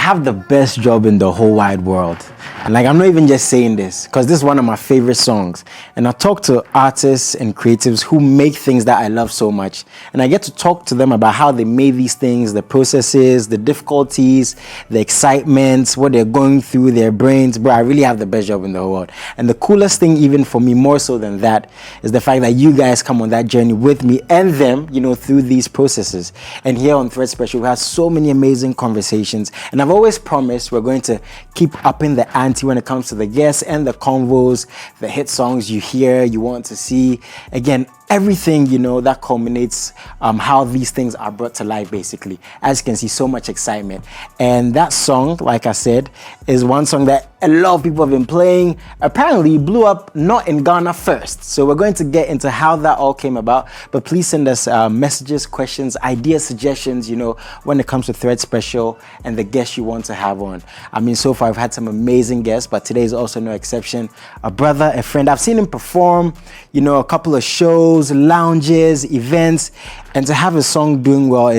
have the best job in the whole wide world. And like, I'm not even just saying this, because this is one of my favorite songs. And I talk to artists and creatives who make things that I love so much. And I get to talk to them about how they made these things, the processes, the difficulties, the excitements, what they're going through, their brains. Bro, I really have the best job in the whole world. And the coolest thing, even for me, more so than that, is the fact that you guys come on that journey with me and them, you know, through these processes. And here on Thread Special, we have so many amazing conversations. And I've always promised we're going to keep upping the ante when it comes to the guests and the convos, the hit songs you hear, you want to see. Again, everything, you know, that culminates how these things are brought to life, basically. As you can see, so much excitement. And that song, like I said, is one song that a lot of people have been playing. Apparently blew up not in Ghana first. So we're going to get into how that all came about. But please send us messages, questions, ideas, suggestions, you know, when it comes to Thread Special and the guests you want to have on. I mean, so far I've had some amazing guests, but today is also no exception. A brother, a friend. I've seen him perform, you know, a couple of shows, lounges, events, and to have a song doing well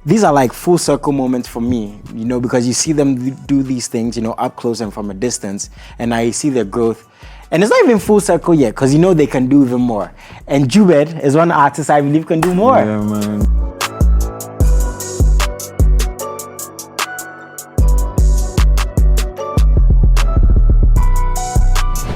these are like full circle moments for me, you know, because you see them do these things, you know, up close and from a distance, and I see their growth. And it's not even full circle yet, because you know they can do even more. And Jubed is one artist I believe can do more. Yeah, man.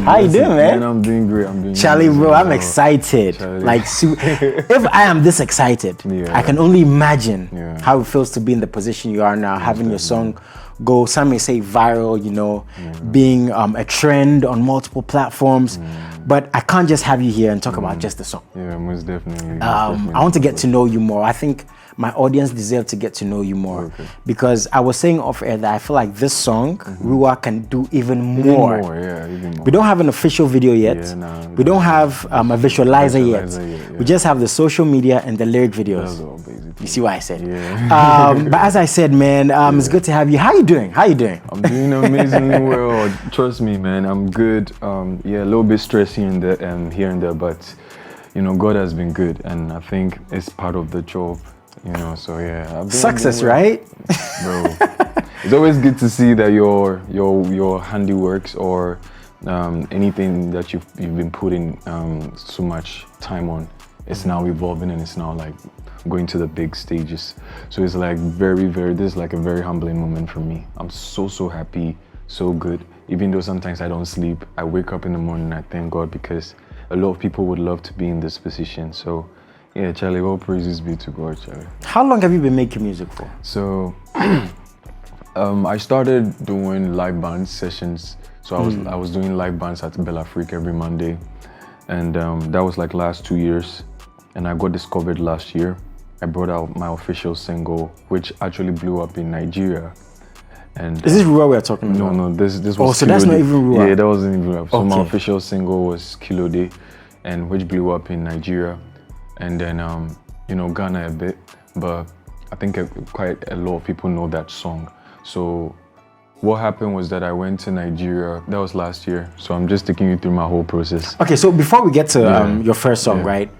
How you doing, man? I'm doing great. Charlie, bro, I'm excited. Charlie. Like, if I am this excited, I can only imagine how it feels to be in the position you are now, having your song go, some may say viral, you know, being a trend on multiple platforms. But I can't just have you here and talk about just the song. Yeah, most definitely. I want to get to know you more. I think my audience deserve to get to know you more, because I was saying off air that I feel like this song, RUWA, can do even more. Even more. We don't have an official video yet. We don't have a visualizer yet. We just have the social media and the lyric videos. That's all, basically. You see what I said? But as I said, man, it's good to have you. How you doing? I'm doing amazingly well. Trust me, man. I'm good. A little bit stressed here and there, but you know, God has been good, and I think it's part of the job. You know, so yeah. Success, right? Bro, it's always good to see that your handiworks or anything that you've been putting so much time on, it's now evolving, and it's now like going to the big stages. So it's like this is like a very humbling moment for me. I'm so happy, so good. Even though sometimes I don't sleep, I wake up in the morning and I thank God, because a lot of people would love to be in this position. So yeah, Charlie, all praises be to God, Charlie. How long have you been making music for? So, I started doing live band sessions. So I was doing live bands at Bella Freak every Monday, and that was like last 2 years. And I got discovered last year. I brought out my official single, which actually blew up in Nigeria. And is this RUWA we're talking about? No, this was. Oh, so that's not even RUWA. Yeah, that wasn't even RUWA. So my official single was Kilo Day, and which blew up in Nigeria. And then, you know, Ghana a bit, but I think quite a lot of people know that song. So what happened was that I went to Nigeria, that was last year. So I'm just taking you through my whole process. Okay, so before we get to your first song, right?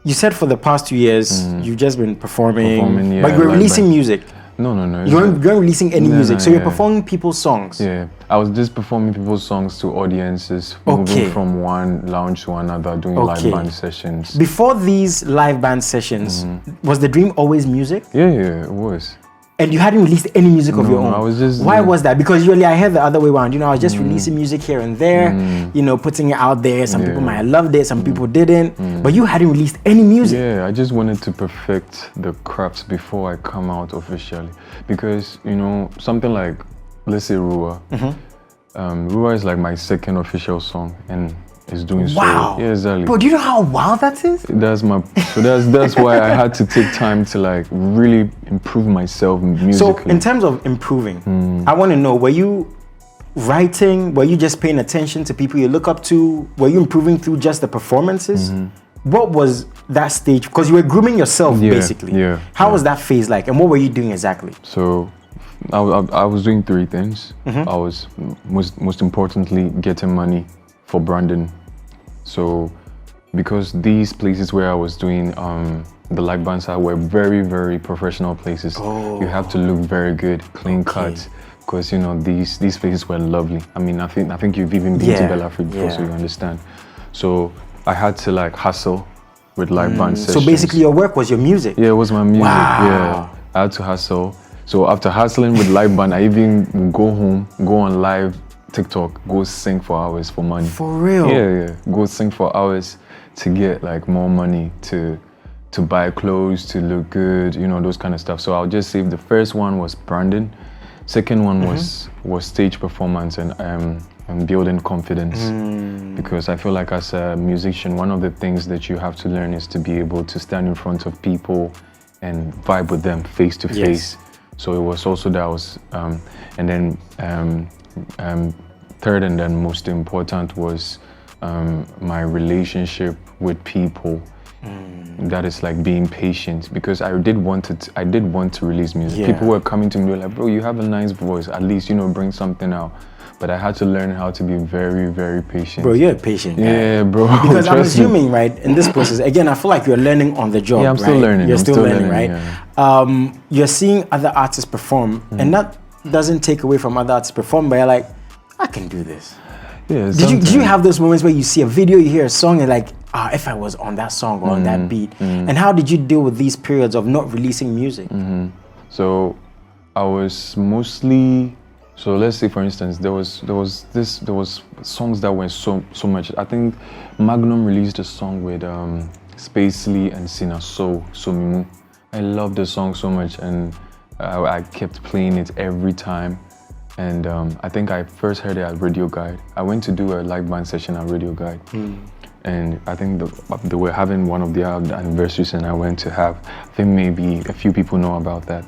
You said for the past 2 years, you've just been performing, but you're releasing music. No. You weren't releasing any music, so you're performing people's songs. Yeah, I was just performing people's songs to audiences, moving from one lounge to another, doing live band sessions. Before these live band sessions, was the dream always music? Yeah, it was. And you hadn't released any music of your own? I was just... Why was that? Because usually I heard the other way around. You know, I was just releasing music here and there, you know, putting it out there. Some people might have loved it, some people didn't. But you hadn't released any music. Yeah, I just wanted to perfect the craft before I come out officially. Because, you know, something like, let's say RUWA. RUWA is like my second official song, and it's doing so. Wow. Yeah, exactly. But do you know how wild that is? That's why I had to take time to like really improve myself musically. So in terms of improving, I want to know, were you writing? Were you just paying attention to people you look up to? Were you improving through just the performances? What was that stage? Because you were grooming yourself, basically. Yeah. How was that phase like, and what were you doing exactly? So I was doing three things. I was most importantly getting money for branding. So because these places where I was doing the live bands were very, very professional places. You have to look very good, clean cut, because you know these places were lovely. I mean, I think you've even been to Bella Free before, so you understand. So I had to like hustle with live band sessions. So basically, your work was your music. Yeah, it was my music. Wow. Yeah, I had to hustle. So after hustling with live band, I even would go home, go on live TikTok, go sing for hours for money. For real? Yeah. Go sing for hours to get like more money to buy clothes, to look good, you know, those kind of stuff. So I'll just say the first one was branding, second one was stage performance and building confidence. Because I feel like as a musician, one of the things that you have to learn is to be able to stand in front of people and vibe with them face to face. So it was also that was, and then third and then most important was my relationship with people. That is like being patient, because I did want to release music. People were coming to me, they were like, bro, you have a nice voice, at least, you know, bring something out. But I had to learn how to be very, very patient. Bro, you're a patient guy. Yeah, bro. Because I'm assuming, right, in this process, again, I feel like you're learning on the job. Yeah, I'm still learning. You're still learning, right? Yeah. You're seeing other artists perform, and that doesn't take away from other artists perform, but you're like, I can do this. Yeah. Did you have those moments where you see a video, you hear a song, and like, if I was on that song or on that beat? And how did you deal with these periods of not releasing music? So I was mostly, so let's say for instance, there was songs that were so much. I think Magnum released a song with Spacely and Sina So Mimu. I love the song so much, and I kept playing it every time. And I think I first heard it at Radio Guide. I went to do a live band session at Radio Guide. And I think they were having one of their anniversaries, and I went to have, I think maybe a few people know about that.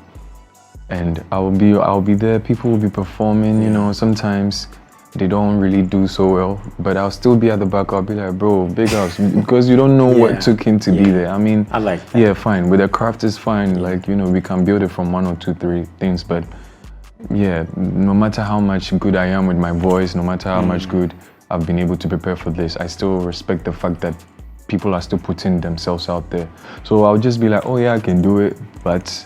And I'll be there, people will be performing, you know, sometimes they don't really do so well, but I'll still be at the back. I'll be like, bro, big ups, because you don't know what it took him to be there. I mean, I like that. Yeah, fine, with the craft is fine, like, you know, we can build it from 1 or 2, 3 things, but yeah, no matter how much good I am with my voice, no matter how much good I've been able to prepare for this, I still respect the fact that people are still putting themselves out there. So I'll just be like, oh yeah, I can do it, but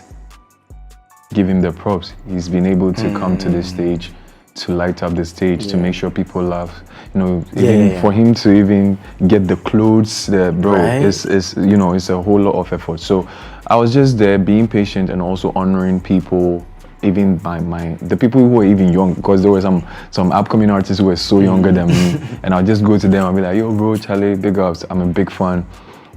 give him the props. He's been able to come to the stage, to light up the stage, to make sure people laugh. You know, even for him to even get the clothes, is you know, it's a whole lot of effort. So I was just there being patient and also honoring people, even the people who were even young, because there were some upcoming artists who were so younger than me, and I'll just go to them and be like, yo bro, Charlie, big ups, I'm a big fan,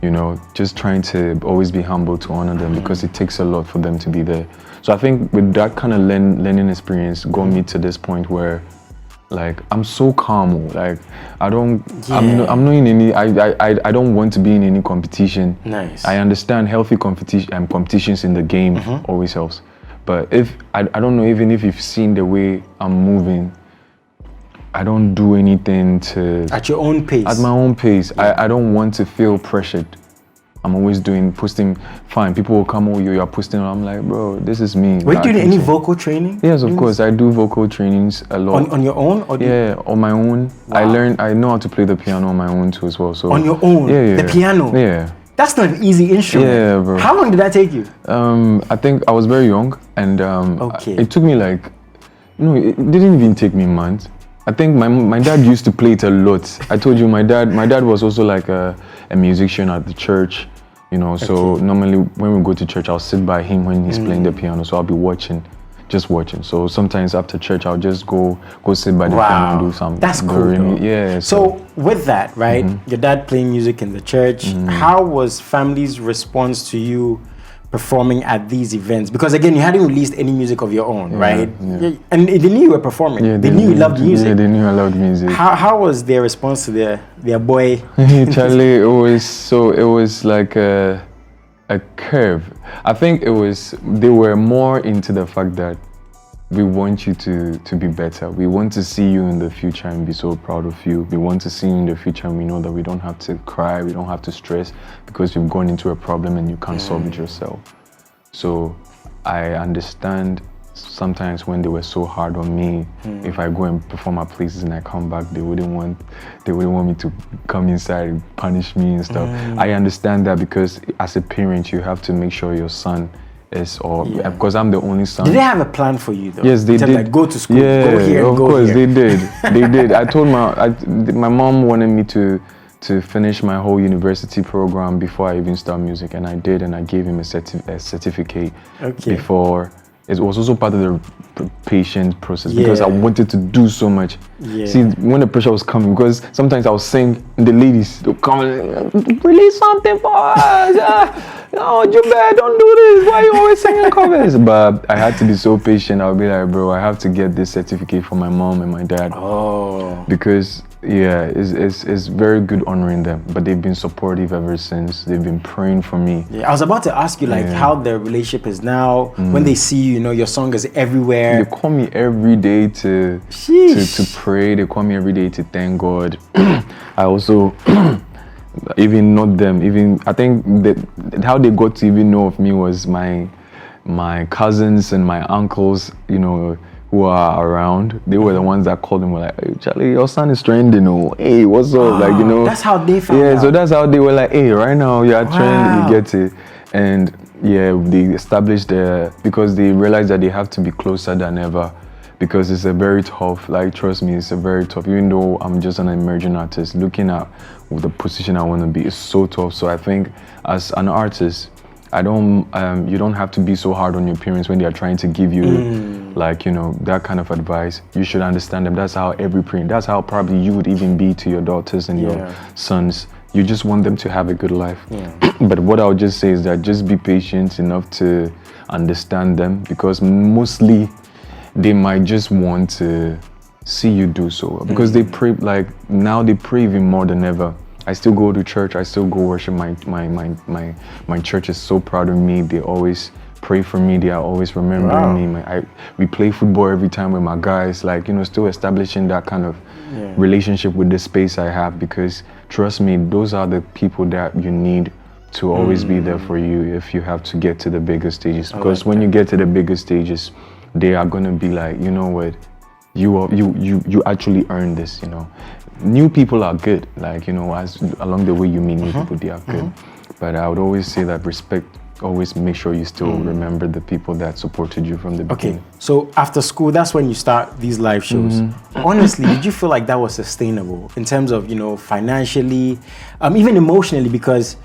you know, just trying to always be humble to honor them, because it takes a lot for them to be there. So I think with that kind of learning experience got me to this point where, like, I'm so calm, like I'm not in any, I don't want to be in any competition. Nice. I understand healthy competitions in the game always helps. But if I don't know, even if you've seen the way I'm moving, I don't do anything to at your own pace. At my own pace. I don't want to feel pressured. I'm always posting. Fine, people will come, oh, you're posting. I'm like, bro, this is me. Were you doing any vocal training? Yes, of course. I do vocal trainings a lot. On your own? Or on my own. Wow. I know how to play the piano on my own too as well. So on your own? Yeah. The piano? Yeah. That's not an easy instrument. Yeah, bro. How long did that take you? I think I was very young, and it took me like, it didn't even take me months. I think my dad used to play it a lot. I told you, my dad was also like a musician at the church, you know. So normally when we go to church, I'll sit by him when he's playing the piano. So I'll be just watching. So sometimes after church, I'll just go sit by the piano and do something. That's cool. Yeah. So with that, right, your dad playing music in the church, how was family's response to you performing at these events? Because again, you hadn't released any music of your own, right? Yeah. And they knew you were performing. Yeah, they knew you loved music. Yeah, they knew I loved music. How was their response to their boy? Charlie, it was like a curve. I think they were more into the fact that we want you to be better. We want to see you in the future and be so proud of you. We want to see you in the future and we know that we don't have to cry, we don't have to stress because you've gone into a problem and you can't solve it yourself. So I understand sometimes when they were so hard on me, if I go and perform at places and I come back, they wouldn't want me to come inside and punish me and stuff. I understand that, because as a parent, you have to make sure your son is, or because I'm the only son. Did they have a plan for you though? Yes, they did. Like, go to school, yeah, go here, of go course here. they did. They did. I told my mom wanted me to finish my whole university program before I even start music, and I did, and I gave him a certificate before. It was also part of the patient process, because I wanted to do so much. See, when the pressure was coming, because sometimes I was saying, the ladies, they'll come and release something for us. No, Jubed, don't do this. Why are you always singing covers? But I had to be so patient. I'll be like, bro, I have to get this certificate for my mom and my dad. Because it's very good honoring them. But they've been supportive ever since. They've been praying for me. I was about to ask you like how their relationship is now. When they see you, your song is everywhere. They call me every day to pray. They call me every day to thank God. I also even not them. Even I think that how they got to even know of me was my cousins and my uncles. Who are around. They were the ones that called them. Were like, "Hey, Charlie, your son is trending. Hey, what's up?" That's how they found out. So that's how they were like, "Hey, right now you are trending. You get it." And they established because they realized that they have to be closer than ever, because it's a very tough. Like, trust me, it's a very tough. Even though I'm just an emerging artist, looking at the position I want to be is so tough. So I think as an artist, you don't have to be so hard on your parents when they are trying to give you that kind of advice. You should understand them. That's how every parent, that's how probably you would even be to your daughters and your sons. You just want them to have a good life. But what I would just say is that just be patient enough to understand them, because mostly they might just want to see you do so well, because they pray, like now they pray even more than ever. I still go to church. I still go worship. My church is so proud of me. They always pray for me. They are always remembering me. We play football every time with my guys. Like, still establishing that kind of relationship with the space I have. Because trust me, those are the people that you need to always be there for you if you have to get to the bigger stages. Because when you get to the bigger stages, they are gonna be like, you know what, you actually earned this. New people are good, like, as along the way you meet new people, they are good. But I would always say that respect, always make sure you still remember the people that supported you from the beginning. Okay, so after school, that's when you start these live shows. Honestly, did you feel like that was sustainable in terms of, financially, even emotionally? Because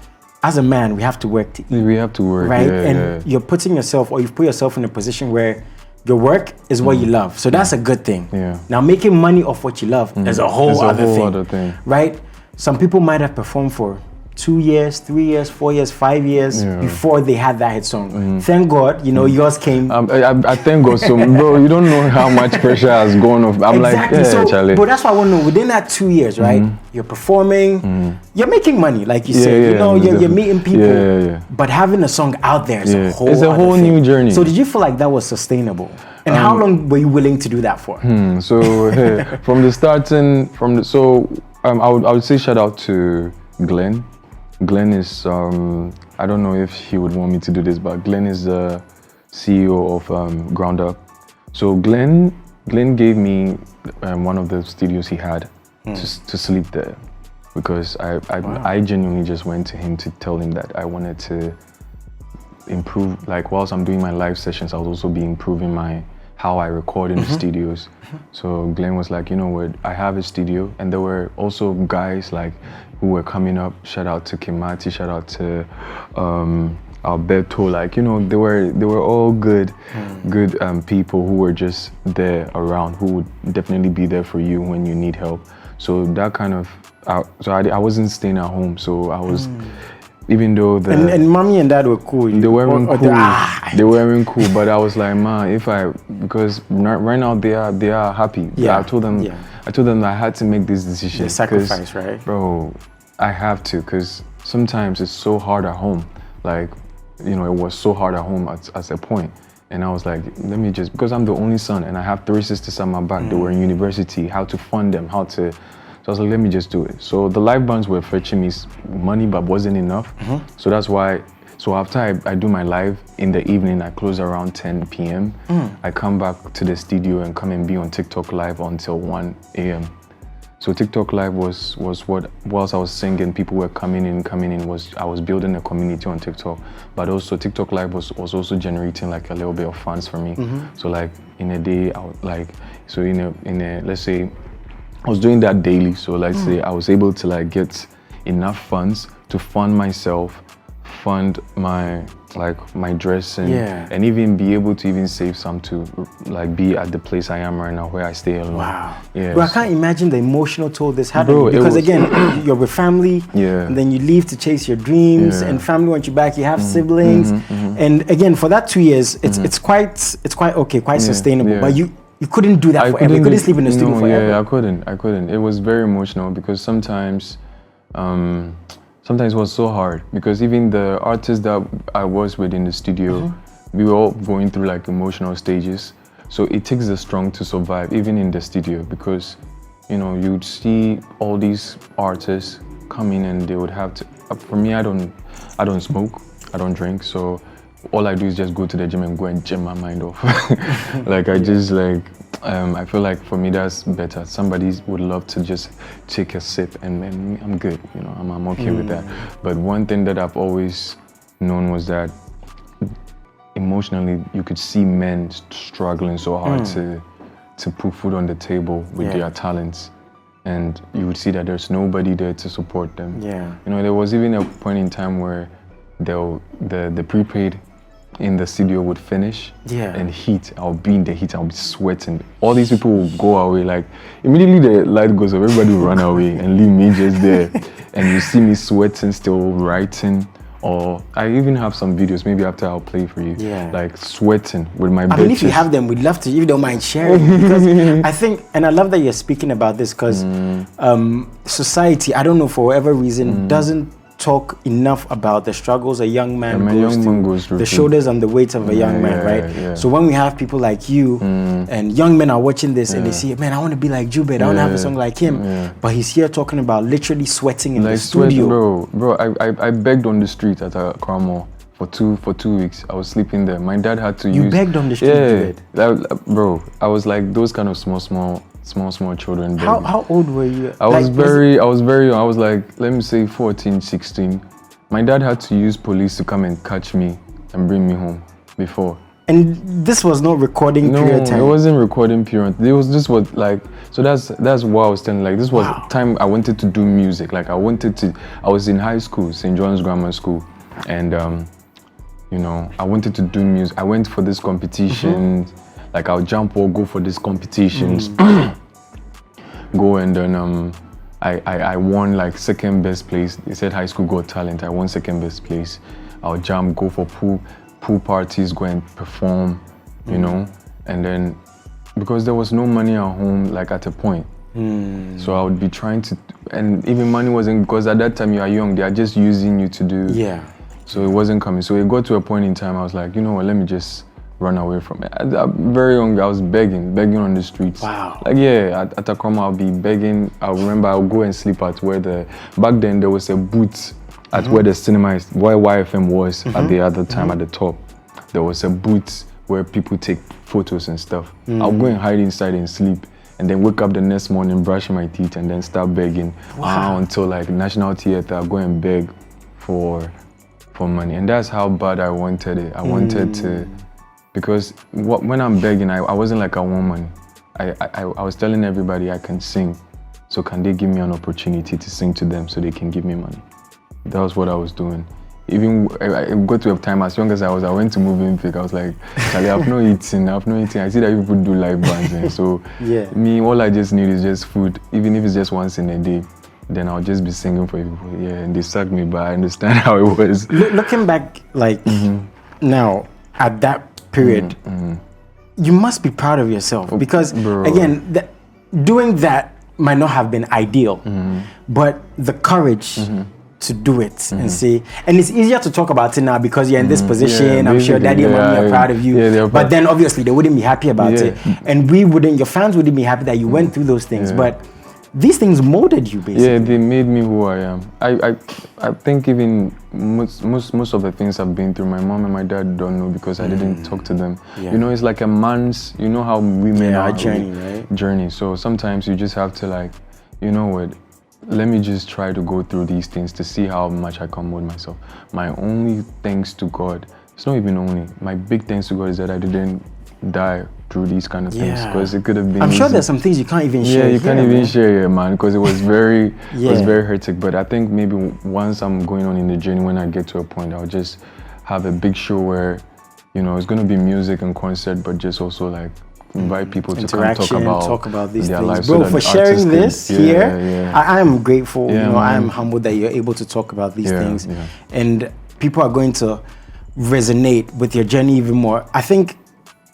as a man, we have to work to eat. We have to work, right? You're putting yourself, or you've put yourself in a position where your work is what you love. So that's a good thing. Now, making money off what you love is a whole other thing. Right? Some people might have performed for 2 years, 3 years, 4 years, 5 years before they had that hit song. Thank God, yours came. I thank God. So, bro, you don't know how much pressure has gone off. I'm exactly. like, Charlie. But that's why I want to know, within that 2 years, right? You're performing, you're making money, like you said. You're meeting people. But having a song out there is a whole it's a whole thing. new journey. So did you feel like that was sustainable? And how long were you willing to do that for? So from the starting, I would say shout out to Glenn. Glenn is, I don't know if he would want me to do this, but Glenn is the CEO of Ground Up. So Glenn gave me one of the studios he had to sleep there, because I genuinely just went to him to tell him that I wanted to improve, like whilst I'm doing my live sessions, I was also be improving how I record in the studios. So Glenn was like, you know what, I have a studio, and there were also guys like who were coming up. Shout out to Kimati, shout out to Alberto. Like, they were all good people who were just there around, who would definitely be there for you when you need help. So that kind of, I wasn't staying at home. So I was, even though and mommy and dad were cool. They weren't cool. They weren't cool. But I was like, man, because right now they are happy. I told them I had to make this decision. The sacrifice, right? Bro, I have to, because sometimes it's so hard at home. Like, it was so hard at home at a point. And I was like, let me just, because I'm the only son and I have 3 sisters on my back. They were in university, how to fund them, so I was like, let me just do it. So the live bands were fetching me money, but wasn't enough. So that's why So after I do my live in the evening, I close around 10 p.m. I come back to the studio and come and be on TikTok live until 1 a.m. So TikTok live was what, whilst I was singing, people were coming in, I was building a community on TikTok, but also TikTok live was also generating like a little bit of funds for me. So like in a day, I would like, so in a let's say, I was doing that daily. So let's say I was able to like get enough funds to fund myself, fund my dressing, and even be able to even save some to like be at the place I am right now where I stay alone. Wow. Yeah. Bro, I can't imagine the emotional toll this had on you, because again, you're with family, and then you leave to chase your dreams, and family want you back. You have siblings, and again, for that 2 years, it's quite okay, quite sustainable. But you couldn't do that forever. You couldn't sleep in the studio forever. Yeah, I couldn't. It was very emotional because sometimes it was so hard, because even the artists that I was with in the studio, we were all going through like emotional stages. So it takes the strong to survive, even in the studio, because you'd see all these artists come in and they would have to. For me, I don't smoke, I don't drink, so all I do is just go to the gym and go and gym my mind off. Like I just like. I feel like for me that's better. Somebody would love to just take a sip and I'm good, I'm okay with that. But one thing that I've always known was that emotionally you could see men struggling so hard to put food on the table with their talents, and you would see that there's nobody there to support them. There was even a point in time where the prepaid in the studio would finish, and heat. I'll be in the heat, I'll be sweating. All these people will go away, like immediately the light goes off, everybody will run away and leave me just there. And you see me sweating, still writing. Or I even have some videos, maybe after I'll play for you, like sweating with my bed. I mean, if you have them, we'd love to, if you don't mind sharing. Because I think, and I love that you're speaking about this, because society, I don't know, for whatever reason, doesn't talk enough about the struggles a young man goes through, the shoulders and the weight of a young man, right? So when we have people like you and young men are watching this and they see, man, I want to be like Jubed, I want to have a song like him, but he's here talking about literally sweating in the studio. Bro, I begged on the street at a Cromwell for 2 weeks. I was sleeping there. My dad had to use. You begged on the street? Bro, I was like those kind of small children. How old were you? I was very young. I was like, let me say 14, 16. My dad had to use police to come and catch me and bring me home before. And this was not recording period time? No, it wasn't recording period. It was just what, like, so that's what I was telling, like, this was time I wanted to do music. Like, I was in high school, St. John's Grammar School, and I wanted to do music. I went for this competition. Like I'll jump or go for these competitions, go, and then I won like second best place. They said high school got talent. I won second best place. I'll jump, go for pool parties, go and perform, and then because there was no money at home, like at a point, so I would be trying to, and even money wasn't, because at that time you are young, they are just using you to do. So it wasn't coming. So it got to a point in time I was like, you know what, let me just run away from it. Very young, I was begging on the streets. Wow. Like at Takroma, I'll be begging. I remember I'll go and sleep at where back then there was a booth at where the cinema is, where YFM was at the other time at the top. There was a booth where people take photos and stuff. I'll go and hide inside and sleep, and then wake up the next morning, brush my teeth, and then start begging until like National Theatre. I'll go and beg for money, and that's how bad I wanted it. I wanted to. Because when I'm begging, I wasn't like I want money. I was telling everybody I can sing, so can they give me an opportunity to sing to them so they can give me money? That was what I was doing. Even I got to a time, as young as I was, I went to Moving Pick. I was like, Charlie, I've no eating. I see that people do live bands, and so me, all I just need is just food. Even if it's just once in a day, then I'll just be singing for people. And they suck me, but I understand how it was. Looking back, like now at that period, you must be proud of yourself, because again, doing that might not have been ideal, but the courage to do it and say, and it's easier to talk about it now because you're in this position. I'm sure daddy and mommy are proud of you, but then obviously they wouldn't be happy about it, and your fans wouldn't be happy that you went through those things. But these things molded you basically. Yeah, they made me who I am. I think even most of the things I've been through, my mom and my dad don't know because I didn't talk to them. Yeah. You know, it's like a man's, you know how women are. Journey, right? Journey. So sometimes you just have to like, you know what, let me just try to go through these things to see how much I can mold myself. My only thanks to God, it's not even only, my big thanks to God is that I didn't die through these kind of things, because it could have been I'm sure easy. there's some things you can't even share. Yeah, you can't even share, man, because it was very it was very hectic. But I think maybe once I'm going on in the journey, when I get to a point, I'll just have a big show where, you know, it's going to be music and concert, but just also like invite people to come talk about these their things. lives. Bro, so for sharing this here, yeah. I am grateful. Yeah, you know, I man. am humbled that you're able to talk about these things. Yeah. And people are going to resonate with your journey even more. I think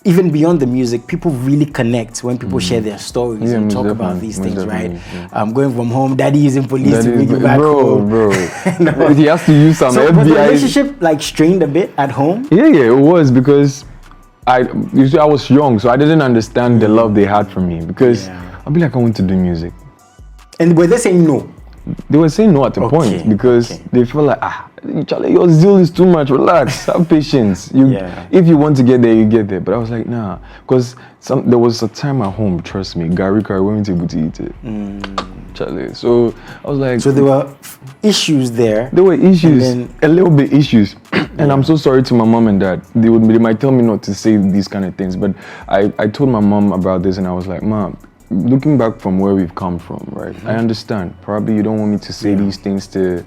even beyond the music, people really connect when people share their stories and talk about these things, right? Yeah. I'm going from home, daddy is in police to bring you back home. Bro. No. He has to use some So FBI. was the relationship like strained a bit at home? Yeah, it was, because I was young, so I didn't understand the love they had for me, because I'd be like, I want to do music. And were they saying no? They were saying no at the point, because they feel like, Charlie, your zeal is too much, relax, have patience. If you want to get there, you get there. But I was like, nah, because there was a time at home, trust me, Gary went able to eat it. Charlie. So I was like, so there were issues there. There were issues, a little bit issues. And I'm so sorry to my mom and dad. They might tell me not to say these kind of things, but I told my mom about this, and I was like, Mom, looking back from where we've come from, right? I understand. Probably you don't want me to say these things to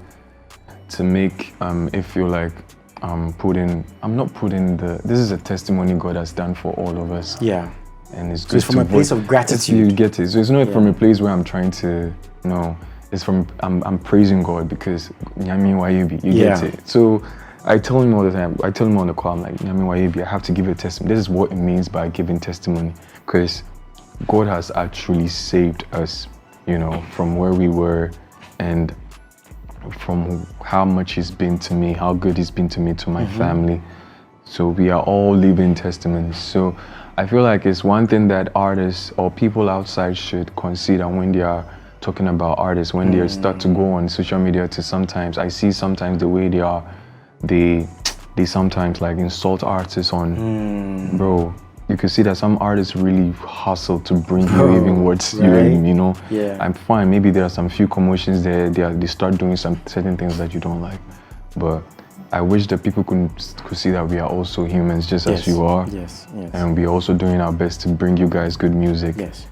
make it feel like I'm not putting this is a testimony God has done for all of us. Yeah. And it's so good it's from a place of gratitude. You get it. So it's not from a place where I'm trying to, it's from, I'm praising God, because Nyami Wayebi, you get it. So I tell him all the time, I tell him on the call, I'm like, Nyami Wayebi, I have to give a testimony. This is what it means by giving testimony, because God has actually saved us, from where we were, and from how much He's been to me, how good He's been to me, to my family. So we are all living testimonies. So I feel like it's one thing that artists or people outside should consider when they are talking about artists, when they start to go on social media to I see sometimes the way they sometimes like insult artists on, bro. You can see that some artists really hustle to bring you even words, I'm fine. Maybe there are some few commotions there. They start doing some certain things that you don't like, but I wish that people could see that we are also humans, just as you are. Yes. And we're also doing our best to bring you guys good music. Yes.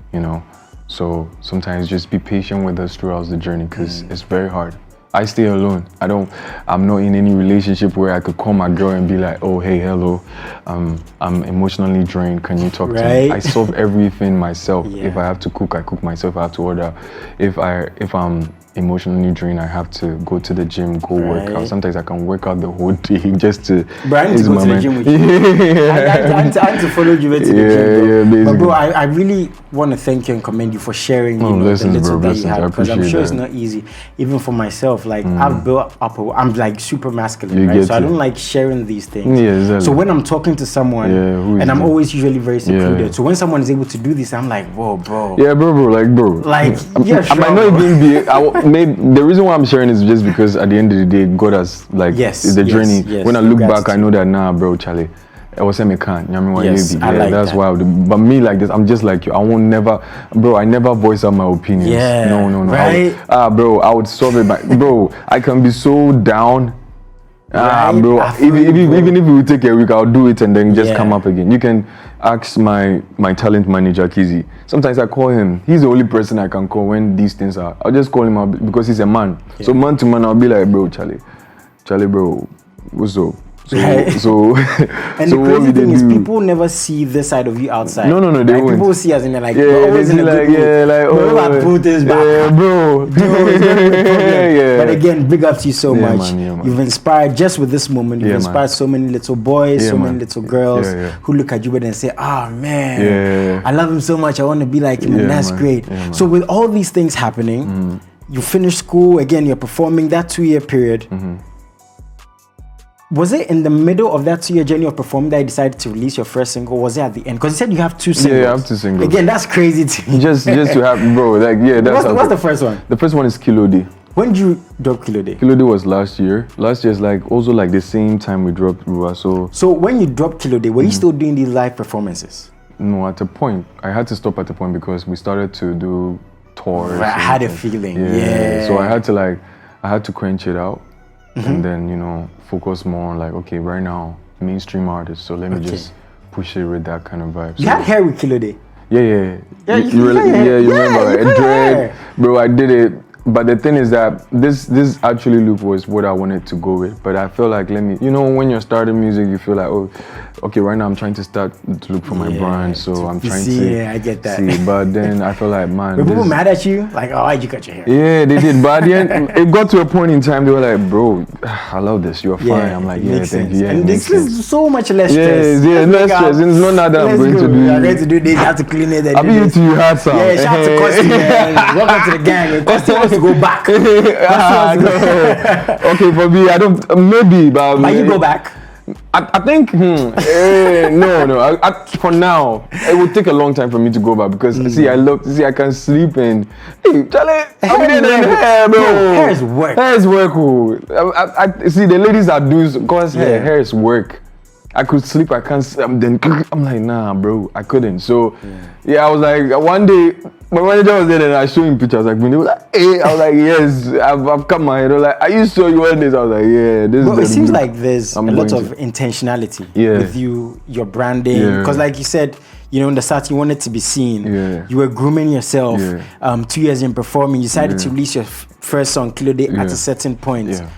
So sometimes just be patient with us throughout the journey, because it's very hard. I stay alone. I'm not in any relationship where I could call my girl and be like, oh, hey, hello, I'm emotionally drained. Can you talk to me? I solve everything myself. If I have to cook, I cook myself. If I have to order. If I'm emotionally drained, I have to go to the gym, go work out. Sometimes I can work out the whole day just to. But I need to go to the gym with you. I need to follow Jubed to the gym. Bro. But bro, I really want to thank you and commend you for sharing the little that you had, because I'm sure it's not easy. Even for myself, like I've built up, I'm like super masculine, right? So I don't like sharing these things. Exactly. So when I'm talking to someone, and I'm always usually very secluded. So when someone is able to do this, I'm like, whoa, bro. Yeah, bro. Like, sure, I might not even be. Maybe the reason why I'm sharing is just because at the end of the day, God has the journey. When I look back, I know that bro, Charlie, I was saying that's why. But me like this, I'm just like you. I never voice out my opinions. No. Right? Bro, I would solve it. Bro, I can be so down. Bro, even if it would take a week, I'll do it and then just come up again. You can ask my talent manager, Kizzy. Sometimes I call him. He's the only person I can call when these things are. I'll just call him out because he's a man. So man to man, I'll be like, bro, Charlie, bro, what's up? So and so the crazy thing is, people never see this side of you outside. No, they won't. People see us and they're like, always in a good mood. Put this back. Bro. But again, big up to you so much. Man. You've inspired, just with this moment, you've inspired so many little boys, many little girls who look at you and say, man, I love him so much, I want to be like him, and that's great. So with all these things happening, you finish school, again, you're performing that 2-year period. was it in the middle of that 2-year journey of performing that you decided to release your first single? Was it at the end? Because you said you have 2 singles. Yeah, I have 2 singles. Again, that's crazy to me. Just to have, bro, like, yeah, that's What's the first one? The first one is Kilo Day. When did you drop Kilo Day? Kilo Day was last year. Last year is like also like the same time we dropped RUWA. So when you dropped Kilo Day, were you still doing these live performances? No, at a point. I had to stop at a point because we started to do tours. I had a feeling. Yeah. So I had to quench it out and then, you know, focus more on like, okay, right now, mainstream artists. So let me just push it with that kind of vibe. You had hair with Kilo Day? Yeah. You remember? You Dread. Bro, I did it. But the thing is that this actually loop was what I wanted to go with. But I feel like, when you're starting music, you feel like, oh, okay, right now I'm trying to start to look for my brand. So I'm trying to Yeah, I get that. see. But then I feel like, man. Were people mad at you? Like, oh, why'd you cut your hair? Yeah, they did. But at the end, it got to a point in time, they were like, bro, I love this. You're fine. I'm like, yeah, thank you. Yeah, and this is so much less stress. Yeah, less stress. It's not now that I'm going to do. You're going to do this, you have to clean it. I'll be into you hard sound. Yeah, shout out to Kosti, man. Welcome to the gang. Kosti wants to go back. Okay, for me, I don't, maybe, but you go back? I think, no. For now, it would take a long time for me to go back because, I can sleep and, hey, Charlie, hair, bro. Hair is work. Hair is work, I see, the ladies that do, because hair is work. I could sleep, I can't, then I'm like, nah, bro, I couldn't. So, I was like, one day, my manager was there and I showed him pictures. They were like, hey, I was like, yes, I've cut my hair. They were like, I used to show you all this. I was like, yeah, this is. It seems like there's a lot of intentionality with you, your branding. Because, like you said, in the start, you wanted to be seen. Yeah. You were grooming yourself. 2 years in performing, you decided to release your first song, Kilo Day, at a certain point. Yeah.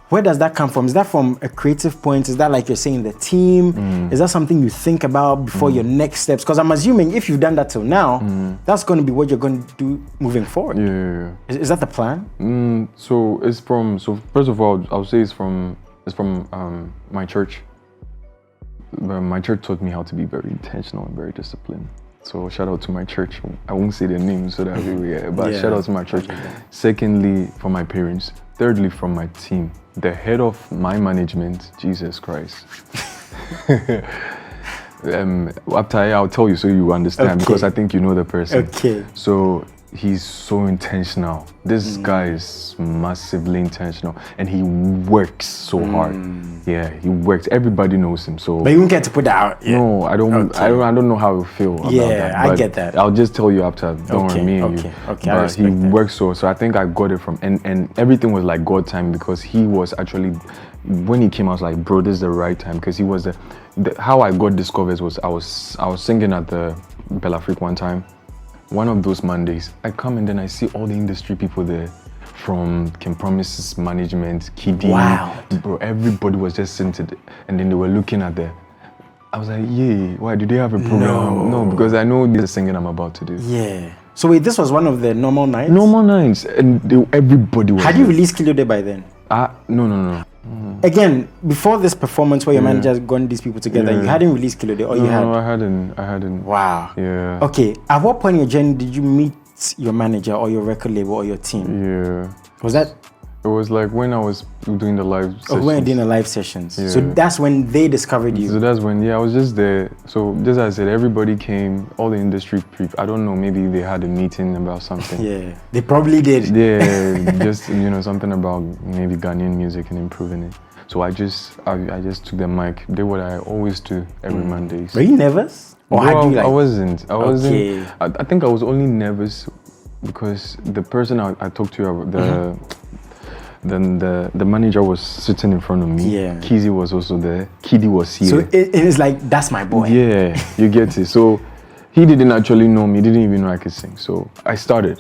Where does that come from? Is that from a creative point? Is that like you're saying the team? Is that something you think about before your next steps? Because I'm assuming if you've done that till now, that's going to be what you're going to do moving forward. Yeah. Is that the plan? So first of all, I'll say it's from my church. My church taught me how to be very intentional and very disciplined. So shout out to my church. I won't say their name so that shout out to my church. Secondly, from my parents. Thirdly, from my team. The head of my management, Jesus Christ. After I'll tell you so you understand because I think you know the person. Okay. So he's so intentional. This guy is massively intentional and he works so hard. Yeah, he works. Everybody knows him. So but you won't get to put that out. Yeah. No, I don't. Okay. I don't know how you feel about that. I get that. I'll just tell you after. Don't worry, me and you. Okay. But he works so I think I got it from and everything was like God time because he was actually when he came I was like, bro, this is the right time because he was the how I got discovered was I was singing at the Bella Freak one time. One of those Mondays, I come and then I see all the industry people there from Kim Promise's management, Kiddy. Wow. Bro, everybody was just sitting and then they were looking at I was like, yeah, why, do they have a program? No, because I know this is singing I'm about to do. Yeah. So wait, this was one of the normal nights? Normal nights, and everybody was Had you released Kilo Day by then? No. Again, before this performance where your manager has gotten these people together, you hadn't released Kilo Day, or you had? No, I hadn't. Wow. Yeah. Okay, at what point in your journey did you meet your manager or your record label or your team? Yeah. Was that? It was like when I was doing the live sessions. Oh, when you're doing the live sessions. Yeah. So that's when they discovered you. So that's when, I was just there. So just as I said, everybody came, all the industry people. I don't know, maybe they had a meeting about something. Yeah, they probably did. Yeah, just, something about maybe Ghanaian music and improving it. So I just took the mic, did what I always do every Mondays. Were you nervous? Or I wasn't. Okay. I think I was only nervous because the person I talked to, the manager was sitting in front of me. Yeah. Kizzy was also there. Kiddy was here. So it's like, that's my boy. Yeah, you get it. So he didn't actually know me. He didn't even know I could sing. So I started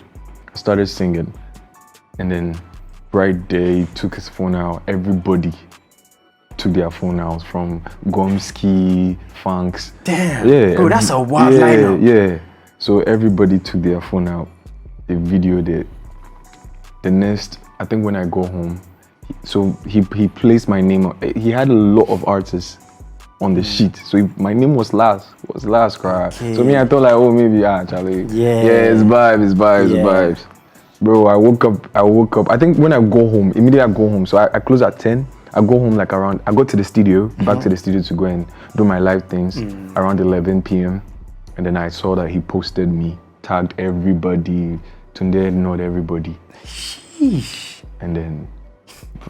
singing. And then right there, he took his phone out. Everybody took their phone out from Gomsky, Funks. Damn. Yeah. Bro, that's a wild lineup. Yeah. So everybody took their phone out. They videoed it. The next, I think when I go home, so he placed my name. He had a lot of artists on the sheet, so my name was last cry. Okay. So me, I thought like, oh, maybe Charlie. It's vibes. Bro, I woke up. I think when I go home, immediately I go home. So I close at 10. I go home like I go to the studio, back to the studio to go and do my live things around 11 p.m. And then I saw that he posted me, tagged everybody, Tunde ignored everybody. Sheesh. And then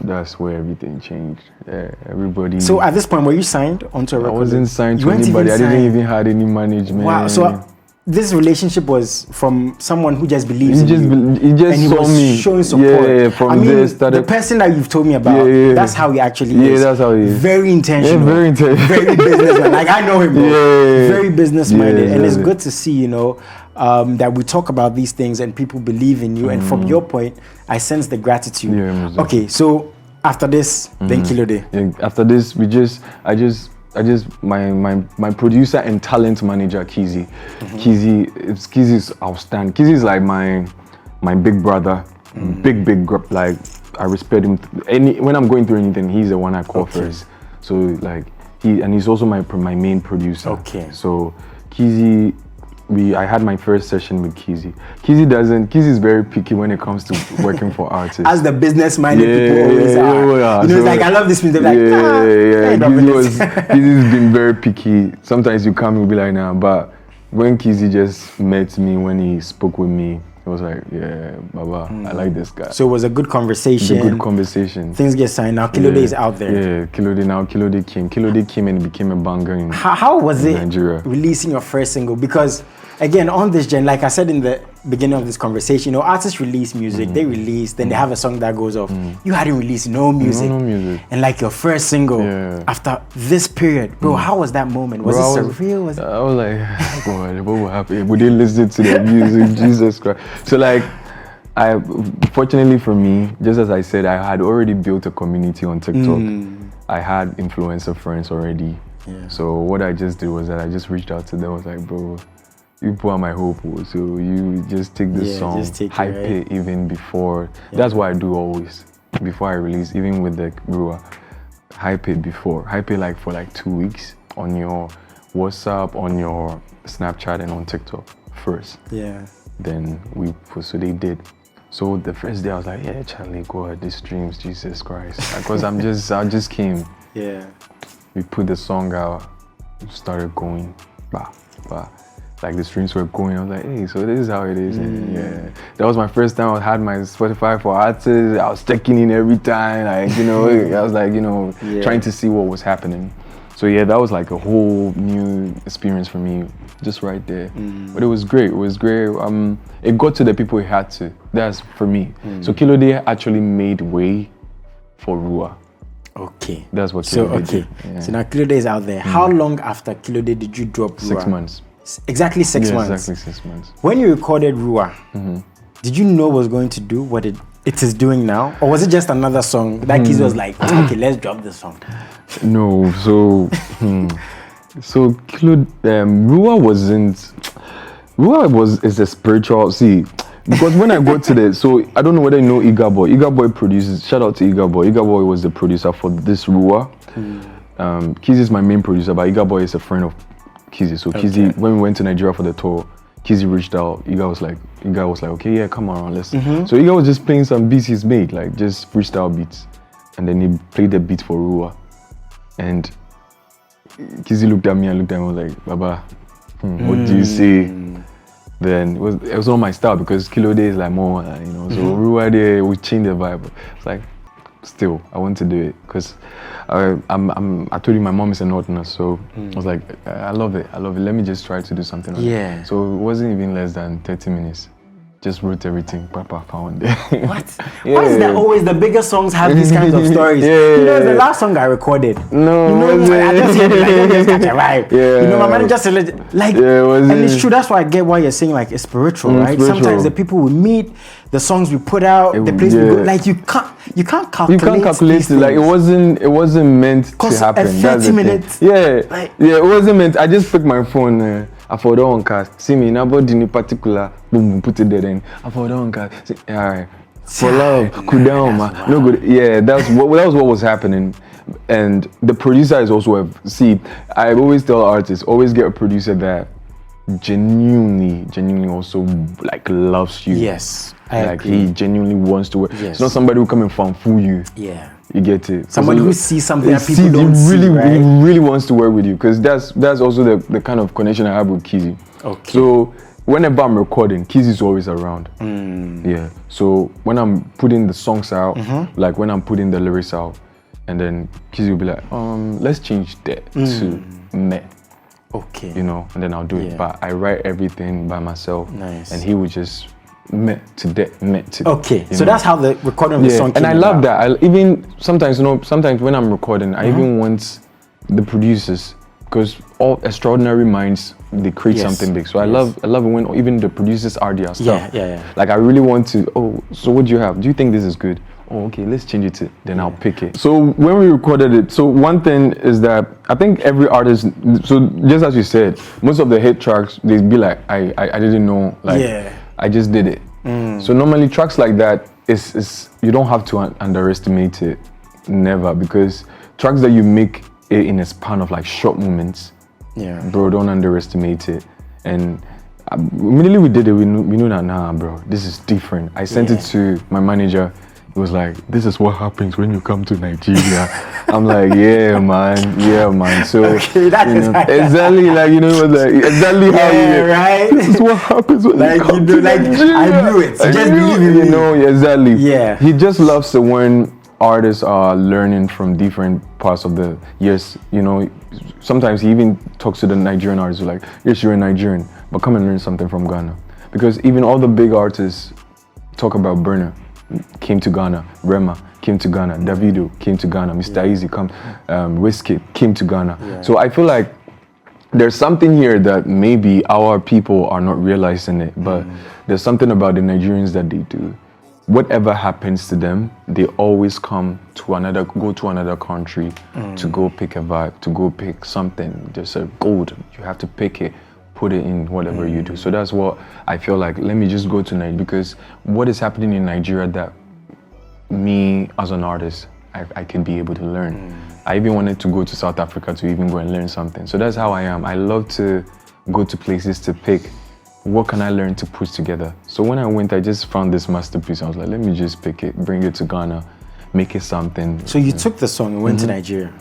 that's where everything changed. Yeah, everybody. So at this point, were you signed onto a record? I wasn't signed You to weren't anybody. I even didn't signed? even have any management. Wow. So this relationship was from someone who just believes in you. He just and he saw was me showing support. Yeah, from I mean, there started. the person that you've told me about, that's how he actually is. Yeah, that's how he is. Very intentional. Yeah, very intentional. Very businessman. Like I know him, bro. Yeah. Very business minded. Yeah, and it's yeah. good to see, you know, that we talk about these things and people believe in you. And from your point, I sense the gratitude. Yeah, okay, so after this, then Kilode. Yeah, after this, my producer and talent manager Kizzy. Kizzy's outstanding. Kizzy's like my big brother, like I respect him. When I'm going through anything, he's the one I call first. So like he's also my main producer. Okay. So Kizzy, I had my first session with Kizzy. Kizzy's very picky when it comes to working for artists. As the business-minded people always are. Yeah. You know, it's like, I love this music. Like, Kizzy's been very picky. Sometimes you come, you'll be like, nah. But when Kizzy just met me, when he spoke with me, it was like, yeah, Baba, I like this guy. So it was a good conversation. It's a good conversation. Things get signed. Now Kilode is out there. Yeah, Kilode came. Kilode came and it became a banger in How was it Nigeria. releasing your first single? Because again, on this gen, like I said in the beginning of this conversation, you know, artists release music, they release, then they have a song that goes off. You hadn't released no music. No music. And like your first single, after this period, bro, how was that moment? Was it surreal? I was like, God, what will happen? We didn't listen to the music, Jesus Christ. So like, fortunately for me, just as I said, I had already built a community on TikTok. I had influencer friends already. Yeah. So what I just did was that I just reached out to them. I was like, bro, you put my hope, so you just take this song, hype it even before. That's what I do always, before I release, even with the RUWA. Hype it before, hype it like for like 2 weeks on your WhatsApp, on your Snapchat, and on TikTok first. Yeah. Then so they did. So the first day I was like, yeah, Charlie, God, this streams, Jesus Christ, because I just came. Yeah. We put the song out, started going, like the streams were going. I was like, hey, so this is how it is. And yeah, that was my first time I had my Spotify for artists. I was checking in every time, like, you know, I was like, you know, trying to see what was happening. So yeah, that was like a whole new experience for me, just right there. But it was great. It was great. It got to the people it had to. That's for me. So Kilode actually made way for RUWA. Okay. That's what Kilode did. Yeah. So now Kilode is out there. How long after Kilode did you drop RUWA? 6 months. Exactly 6 months. Exactly 6 months. When you recorded RUWA, did you know it was going to do what it is doing now? Or was it just another song that Kizzy was like, okay, let's drop this song? No, so RUWA is a spiritual, because when I got to the, so I don't know whether you know Iga Boy. Iga Boy produces, shout out to Iga Boy. Iga Boy was the producer for this RUWA. Kizzy is my main producer, but Iga Boy is a friend of Kizzy. So Kizzy, when we went to Nigeria for the tour, Kizzy reached out. Iga was like, okay, yeah, come on, let's. So Iga was just playing some beats he's made, like just freestyle beats, and then he played the beat for RUWA. And Kizzy looked at me and was like, Baba, what do you say? Then it was on my style because Kilode is like more, you know. So RUWA there, we changed the vibe. It's like, still, I want to do it because I told you my mom is a North nurse, so I was like, I love it. Let me just try to do something like that. So it wasn't even less than 30 minutes. Just wrote everything, found it. What? Why is that always the bigger songs have these kinds of stories? You know, the last song I recorded. No, you know, I just hear like, just catch a vibe. You know, my manager just said, like, and it's true. That's why I get why you're saying like it's spiritual, right? Spiritual. Sometimes the people we meet, the songs we put out, the place we go, like you can't calculate. You can't calculate it. Like it wasn't meant to happen. 30 minutes. It wasn't meant. I just picked my phone. I thought on cast. See me, nobody in particular. Boom, put it there. Then I thought on cast. Alright, for love, cool down, man. No good. Yeah, that was what was happening. And the producer is also I always tell artists, always get a producer that genuinely also like loves you. Yes, I like agree. he genuinely wants to work. Yes. It's not somebody who come and fanfool you. Yeah. You get it. Somebody who sees something that people don't he really, see, right? He really wants to work with you, because that's also the kind of connection I have with Kizzy. Okay. So whenever I'm recording, Kizzy's always around. Yeah. So when I'm putting the songs out, like when I'm putting the lyrics out, and then Kizzy will be like, let's change that to me. Okay. You know, and then I'll do it. But I write everything by myself. Nice. And he would just me to that, me to. Okay. So that's how the recording of the song came and I love that. I even sometimes, sometimes when I'm recording, I even want the producers, because all extraordinary minds, they create something big. So I love it when even the producers are their stuff. Yeah. Like I really want to. Oh, so what do you have? Do you think this is good? Oh, okay, let's change it to. Then I'll pick it. So when we recorded it, so one thing is that I think every artist. So just as you said, most of the hit tracks, they be like, I didn't know, like I just did it. So normally tracks like that is you don't have to underestimate it, never, because tracks that you make it in a span of like short moments, bro, don't underestimate it. And immediately we did it, we knew that, nah, bro, this is different. I sent it to my manager. He was like, this is what happens when you come to Nigeria. I'm like, yeah, man. So okay, that is exactly like, it was like exactly how right. This is what happens when you come to Nigeria. I knew it. So just believe in me. You know, exactly. Yeah. He just loves it when artists are learning from different parts of the years. You know, sometimes he even talks to the Nigerian artists like, yes, you're a Nigerian, but come and learn something from Ghana. Because even all the big artists talk about Burner came to Ghana, Rema came to Ghana, Davido came to Ghana, Mr. Easy Wizkid came to Ghana. So I feel like there's something here that maybe our people are not realizing it, but there's something about the Nigerians that they do. Whatever happens to them, they always go to another country to go pick a vibe, to go pick something. There's a gold, you have to pick it, put it in whatever you do. So that's what I feel like, let me just go to Nigeria, because what is happening in Nigeria that me as an artist, I can be able to learn. I even wanted to go to South Africa to even go and learn something. So that's how I am. I love to go to places to pick, what can I learn to put together? So when I went, I just found this masterpiece. I was like, let me just pick it, bring it to Ghana, make it something. So you took the song and went to Nigeria?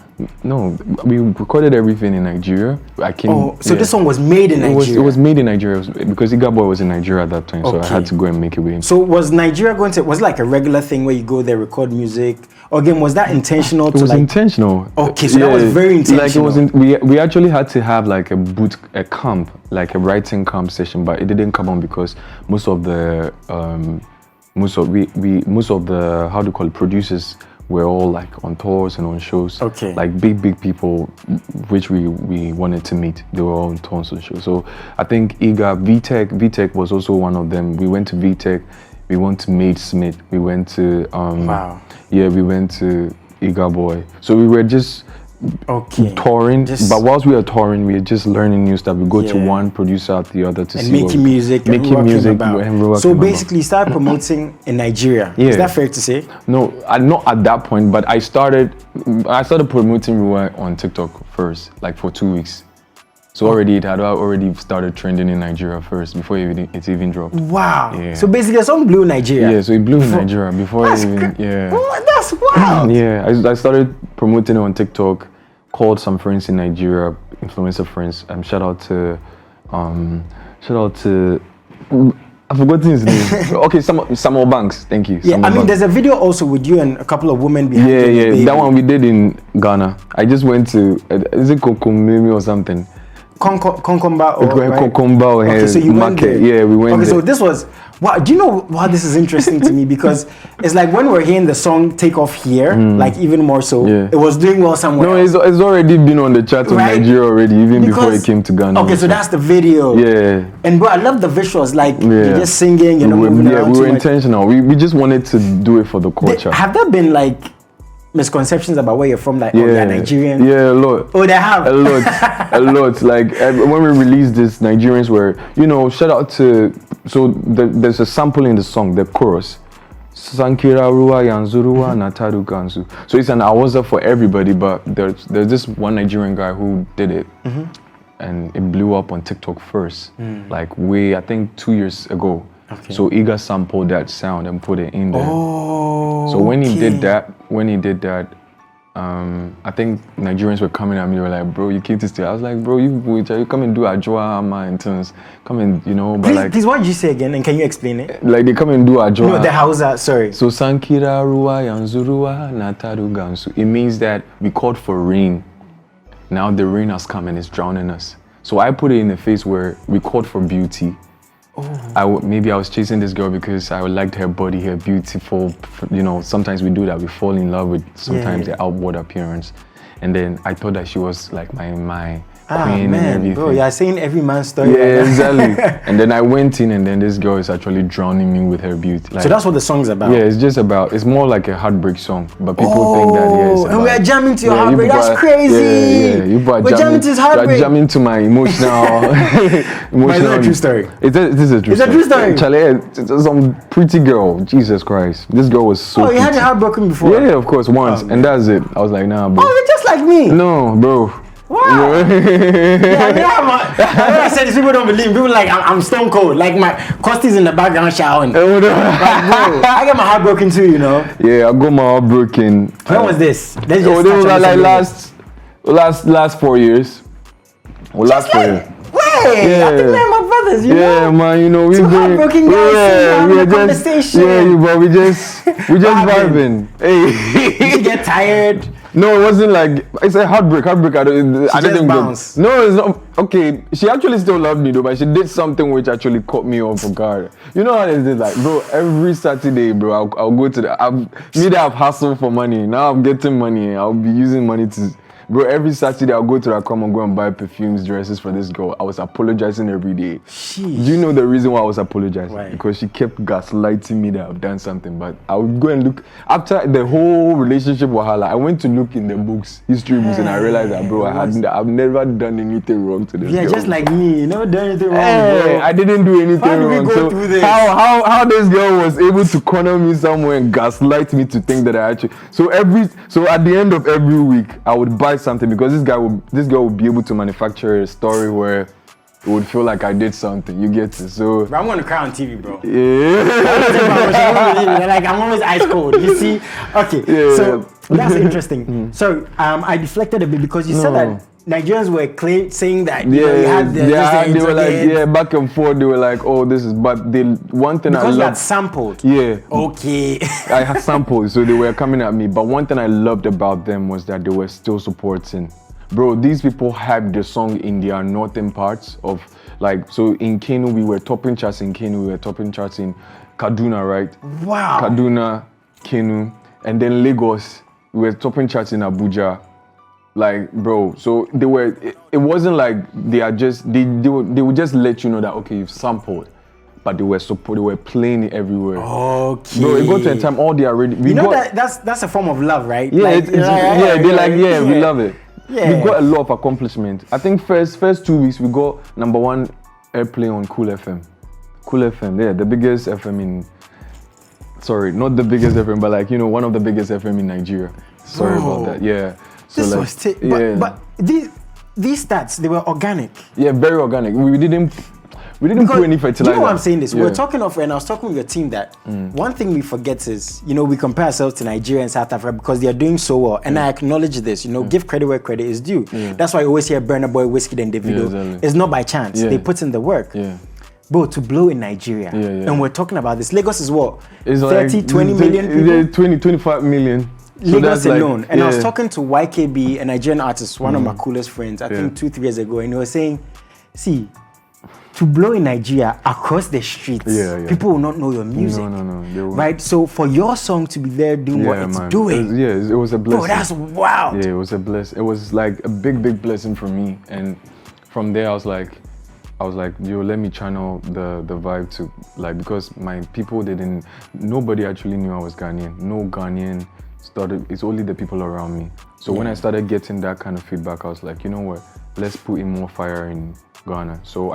No, we recorded everything in Nigeria. So this song was made in Nigeria? It was made in Nigeria because Iga Boy was in Nigeria at that time, so I had to go and make it with him. So was Nigeria was it like a regular thing where you go there, record music? Or again, was that intentional? It was intentional. Okay, so that was very intentional. Like we actually had to have like a camp, like a writing camp session, but it didn't come on because most of the how do you call it, producers were all like on tours and on shows. Okay. Like big people, which we wanted to meet. They were all on tours and shows. So I think Iga, VTech was also one of them. We went to VTech, we went to Made Smith, we went to we went to Iga Boy. So we were just touring, but whilst we were touring, we were just learning new stuff. We go to one producer after the other to and see making music. So basically, you started promoting in Nigeria. Is that fair to say? No, not at that point. But I started promoting RUWA on TikTok first, like for 2 weeks. So it had already started trending in Nigeria first before it even dropped. Wow. Yeah. So basically, the song blew in Nigeria. Yeah, so it blew in Nigeria before it even. Oh, that's wild. Yeah, I started promoting it on TikTok. Called some friends in Nigeria, influencer friends. Shout out to I've forgotten his name. Okay, Samuel Banks. Thank you. Yeah, Samuel Banks. There's a video also with you and a couple of women behind you. Yeah, that one we did in Ghana. I just went to is it Kokomimi or something? Konkomba or okay, so you market. Went there. Yeah, we went there. So this was do you know why this is interesting to me? Because it's like when we're hearing the song take off here, like even more so, it was doing well somewhere. No, it's already been on the chart in Nigeria already, even before it came to Ghana. Okay, so that's the video. Yeah. And bro, I love the visuals, like you're just singing, moving around. We were intentional. We just wanted to do it for the culture. Have there been like misconceptions about where you're from, like they're Nigerian? Yeah, a lot. Oh, they have? A lot. Like when we released this, Nigerians were, shout out to, so there's a sample in the song, the chorus. Sankira Ruwa Yanzuruwa Nataru Gansu. So it's an awaza for everybody, but there's this one Nigerian guy who did it. and it blew up on TikTok first, like I think 2 years ago. Okay. So Iga sampled that sound and put it in there. Oh. So when he did that, I think Nigerians were coming at me. They were like, "Bro, you came to stay." I was like, "Bro, you come and do Ajwa in terms, come and but please, what did you say again? And can you explain it? Like they come and do Ajwa. No, the Hausa. Sorry. So Sankira Ruwa Yanzuruwa Nataru Gansu. It means that we called for rain. Now the rain has come and it's drowning us. So I put it in the face where we called for beauty. Maybe I was chasing this girl because I liked her body, her beautiful, sometimes we do that, we fall in love with sometimes the outward appearance. And then I thought that she was like my queen and everything. Bro, you're saying every man's story. Yeah, exactly. And then I went in and then this girl is actually drowning me with her beauty. Like, so that's what the song's about? Yeah, it's more like a heartbreak song, but people think that, it's and we are jamming to your heartbreak, that's crazy! Yeah, we're jamming to his heartbreak! You're jamming to my emotional... But is that a true story? It is a true story. It's a true story? Charlie, it's some pretty girl, Jesus Christ. This girl was so you had your heart broken before? Yeah, of course, once, and that's it. I was like, nah, bro. Oh, you're just like me! No, bro. Wow. I said this, people don't believe me. People like I'm stone cold. Like my Costy's in the background showering. Like, bro, I got my heart broken too, Yeah, I got my heart broken. When was this? It was like last 4 years. Well, last 4 years. Wait, I think they're my brothers, Yeah, man, we've two been heartbroken guys having a conversation. Yeah, but we just vibing. Hey. Did you get tired? No, it wasn't like, it's a heartbreak. I didn't bounce. No, it's not. Okay, she actually still loved me though, but she did something which actually caught me off guard. You know how it is, like, bro, every Saturday, bro, I'll go to I've hustled for money. Now I'm getting money. I'll be using money to... Bro, every Saturday I'll go to Accra and go and buy perfumes, dresses for this girl. I was apologizing every day. Do you know the reason why I was apologizing? Why? Because she kept gaslighting me that I've done something. But I would go and look after the whole relationship wahala. I went to look in the books, history books, and I realized that, bro, I've never done anything wrong to this girl. Yeah, just like me, you never done anything wrong. Hey, I didn't do anything wrong. How did we go through this? How this girl was able to corner me somewhere and gaslight me to think that I actually... So at the end of every week, I would buy something because this girl would be able to manufacture a story where it would feel like I did something. You get it? So bro, I'm gonna cry on TV, bro. Yeah. Like I'm always ice cold. You see? Okay. Yeah. So that's interesting. So I deflected a bit because you said that Nigerians were saying that you had they were like back and forth. They were like, oh, this is. But one thing because I loved, you had sampled. Yeah. Okay. I had sampled, so they were coming at me. But one thing I loved about them was that they were still supporting. Bro, these people hyped the song in their northern parts of, like, so in Kano, we were topping charts in Kano, we were topping charts in Kaduna, right? Wow. Kaduna, Kano, and then Lagos, we were topping charts in Abuja. Like, bro, so it wasn't like they would just let you know that, okay, you've sampled. But they were playing it everywhere. Okay. Bro, it got to a time, all they are ready. That's a form of love, right? Yeah, we love it. Yeah. We got a lot of accomplishment. I think first 2 weeks we got #1 airplay on Cool FM. Cool FM, yeah, the biggest FM in... Sorry, not the biggest FM, but like, one of the biggest FM in Nigeria. Sorry about that, yeah. So but these stats, they were organic. Yeah, very organic. We didn't put any fertilizer. You know why I'm saying this? Yeah. We're talking of, and I was talking with your team that one thing we forget is, we compare ourselves to Nigeria and South Africa because they are doing so well. And I acknowledge this, give credit where credit is due. Yeah. That's why I always hear Burna Boy, Whiskey, and Davido. Yeah, exactly. It's not by chance. Yeah. They put in the work. Yeah. Bro, to blow in Nigeria. And we're talking about this. Lagos is what? It's 30, like 20 million people? 20, 25 million. Lagos alone. And I was talking to YKB, a Nigerian artist, one of my coolest friends, I think 2-3 years ago, and he was saying, see, to blow in Nigeria across the streets, people will not know your music. No. Right? So for your song to be there doing what it's doing. It was a blessing. Bro, that's wild. Yeah, it was a blessing. It was like a big blessing for me. And from there I was like, yo, let me channel the vibe to, like, because my people nobody actually knew I was Ghanaian. No Ghanaian started, it's only the people around me. So when I started getting that kind of feedback, I was like, you know what, let's put in more fire in Ghana. So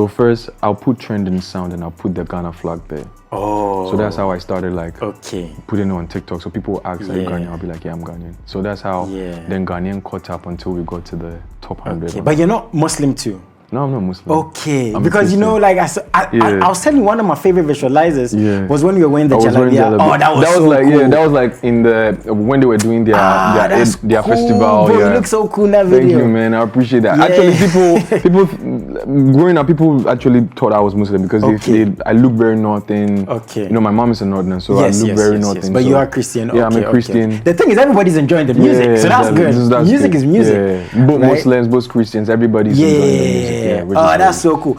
first I'll put trending sound and I'll put the Ghana flag there. Oh. So that's how I started, like, putting it on TikTok. So people ask, are you Ghanaian? I'll be like, yeah, I'm Ghanaian. So that's how then Ghanaian caught up until we got to the top 100. Okay, but you're not Muslim too. No, I'm not Muslim. Okay, I'm because Christian. like I was telling you, one of my favorite visualizers was when you were wearing the jalabiya. Oh, that was so like cool. that was like in the when they were doing their cool, festival. Bro, you look so cool in that video. Thank you, man. I appreciate that. Yeah. Actually, people growing up, people actually thought I was Muslim because I look very northern. Okay. You know, my mom is a northern, so I look very northern. Yes. But you are Christian. Yeah, I'm a Christian. The thing is, everybody's enjoying the music, so that's good. Music is music. Yeah. Both Muslims, both Christians, everybody's enjoying the music. Oh, that's so cool.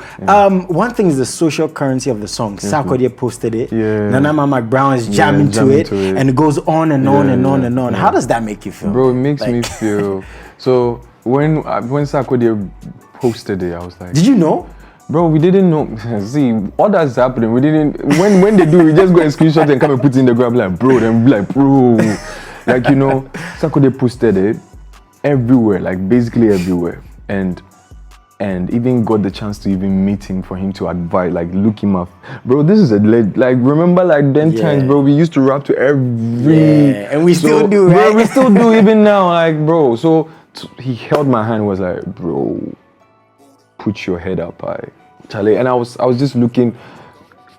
One thing is the social currency of the song. Sarkodie posted it. Nana Mama Brown is jamming to it, and it goes on and on and on and on. How does that make you feel? Bro, it makes me feel. So when Sarkodie posted it, I was like, did you know? Bro, we didn't know. See, all that's happening. We didn't. When they do, we just go and screenshot and come and put it in the grab like, bro. Then be like, bro, like Sarkodie posted it everywhere, like basically everywhere, and even got the chance to even meet him for him to advise, like look him up. Bro, this is like remember like then times, bro, we used to rap to every and we still do, right? Bro, we still do even now, like bro. So he held my hand, was like, bro, put your head up, Charlie. And I was just looking.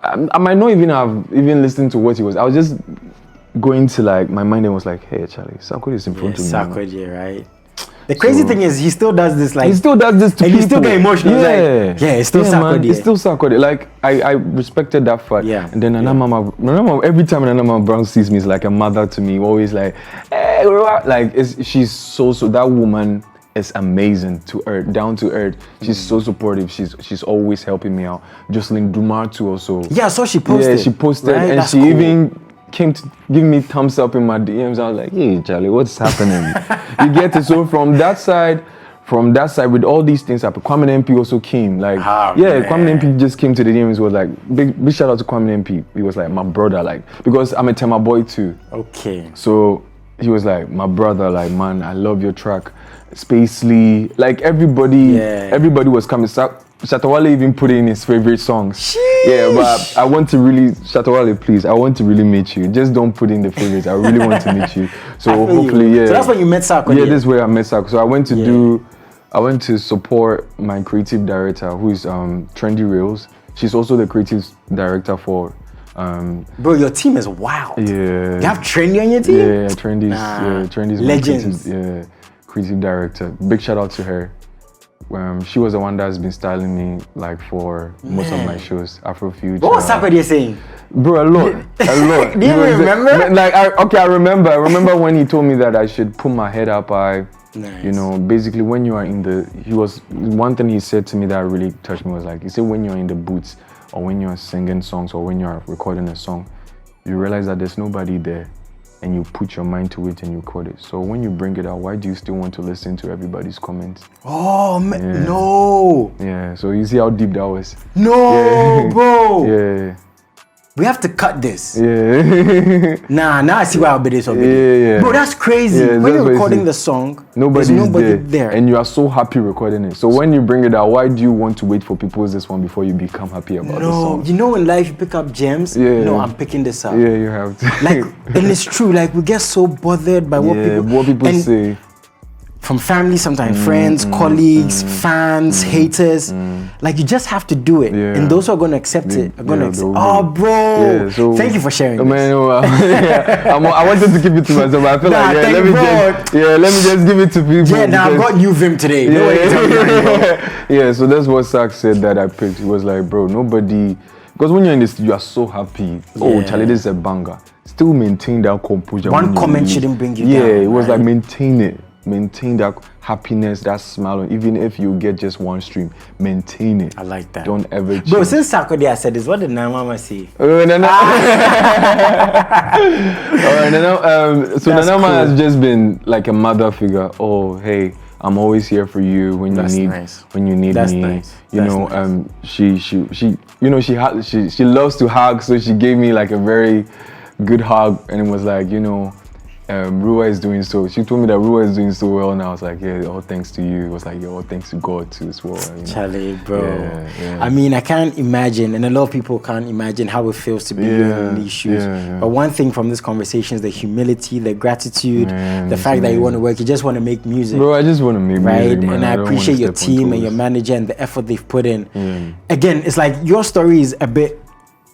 I might not even have listened to what he was. I was just going to like my mind and was like, hey Charlie, Sarkodie is in front of me. Sarkodie, right? The crazy thing is, he still does this, like... He still does this to and people. You still get emotional. Like, it's still Sarkodie. It's still Sarkodie. Like, I respected that fact. Yeah. And then Nana Mama, every time Nana Mama Brown sees me, it's like a mother to me. Always like, hey, like, she's so, that woman is amazing to earth, down to earth. She's so supportive. She's always helping me out. Jocelyn Dumar too also. Yeah, so she posted. Yeah, she posted. Right? And That's she cool. even came to give me thumbs up in my DMs. I was like, hey Charlie, what's happening? You get it. So from that side with all these things happened, Kwame MP also came. Like Kwame MP just came to the DMs, was like, big shout out to Kwame MP. He was like my brother, like, because I'm a Tema boy too. Okay. So he was like, my brother, like, man, I love your track. Spacely, like everybody was coming. Shatawale even put in his favorite songs. Sheesh. Yeah, but I want to really, Shatawale, please, I want to really meet you. Just don't put in the favorites. I really want to meet you. So hopefully, So that's when you met Sarkodie. Yeah, this is where I met Sarkodie. So I went to support my creative director, who is Trendy Rails. She's also the creative director for. Bro, your team is wild. Yeah. You have Trendy on your team? Yeah, Trendy's legends. Creative director. Big shout out to her. She was the one that's been styling me like for most of my shows. Afrofuture. What was Sarkodie saying? Bro, a lot. Do you remember? I remember. I remember when he told me that I should put my head up. Nice. You know, basically when you are one thing he said to me that really touched me was like, he said when you're in the booths or when you're singing songs or when you're recording a song, you realize that there's nobody there and you put your mind to it and you record it. So when you bring it out, why do you still want to listen to everybody's comments? Oh, no. Yeah, so you see how deep that was. No, bro. Yeah. We have to cut this. Yeah. Now I see why I'll be this already. Yeah. Bro, that's crazy. Yeah, when you're recording the song, there's nobody there. And you are so happy recording it. So when you bring it out, why do you want to wait for people's this one before you become happy about the song? You know in life you pick up gems? Yeah. No, I'm picking this up. Yeah, you have to. Like, and it's true, like we get so bothered by what people say. From family, sometimes friends, colleagues, fans, haters. Like you just have to do it. Yeah. And those who are going to accept it are going to accept. Oh, bro. Yeah, so, thank you for sharing this. Man, I wanted to keep it to myself, but I feel like let me just give it to people. Yeah, now I've got new Vim today. Yeah, so that's what Sak said that I picked. He was like, bro, nobody, because when you're in this, you are so happy. Oh, Charlie, this is a banger. Still maintain that composure. One comment shouldn't bring you down. Yeah, it was like maintain it. Maintain that happiness, that smile, even if you get just one stream, maintain it. I like that. Don't ever change. Bro, since Sarkodie has said this, what did Nana Mama say? Alright, so Nana Mama has just been like a mother figure. Oh, hey, I'm always here for you when you need me. Nice. You know, she loves to hug, so she gave me like a very good hug, and it was like, you know. RUWA is doing so. She told me that RUWA is doing so well, and I was like, yeah, all thanks to you. It was like, yeah, all thanks to God too as well. You know? Charlie, bro. Yeah. I mean, I can't imagine, and a lot of people can't imagine how it feels to be in these shoes. But one thing from this conversation is the humility, the gratitude, the fact that you want to work. You just want to make music. Bro, I just want to make music, man. And I appreciate your team and your manager and the effort they've put in. Again, it's like your story is a bit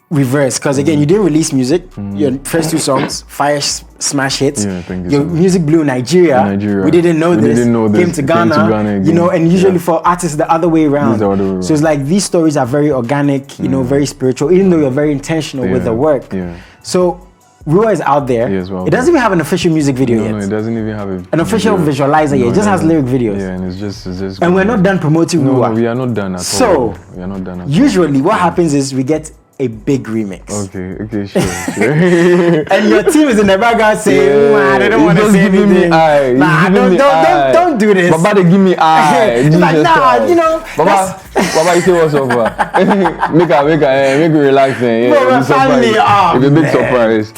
reverse, because again, you didn't release music. Your first 2 songs, fire smash hits. Your music blew in Nigeria. We didn't know this. Came to Ghana, you know, and usually for artists the other way around. So it's like these stories are very organic, you know, very spiritual, even though you're very intentional with the work. So RUWA is out there. It doesn't even have an official music video yet. No, it doesn't even have an official visualizer yet. It just has lyric videos. Yeah, and it's just. And we're not done promoting RUWA. No, we are not done at all. So we are not done at all. Usually, what happens is we get a big remix. Okay, sure. And your team is in the background saying, "Man, I don't want to say anything." Nah, don't do this. Baba, they give me eye. Like, nah, you know. Baba, you say what's up? Make it relaxing. Bro, we're family. It's a big surprise.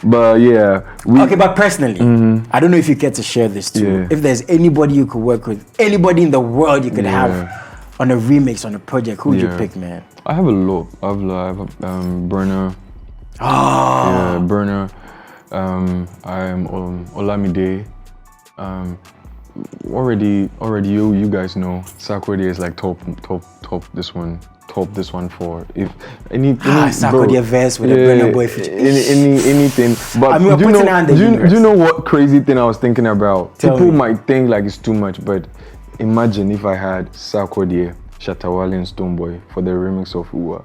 But yeah. Okay, but personally, I don't know if you care to share this too. If there's anybody you could work with, anybody in the world you could have on a remix, on a project, who would you pick, man? I have a lot. I have Burner. Oh. Yeah, Burner. I'm Olamide. Already you guys know Sarkodie is like top this one for if any Sarkodie verse with a Burner Boy feature. Anything. But I mean, do you know what crazy thing I was thinking about? Tell People me. might think like it's too much, but imagine if I had Sarkodie, Shatawale and Stonebwoy for the remix of RUWA.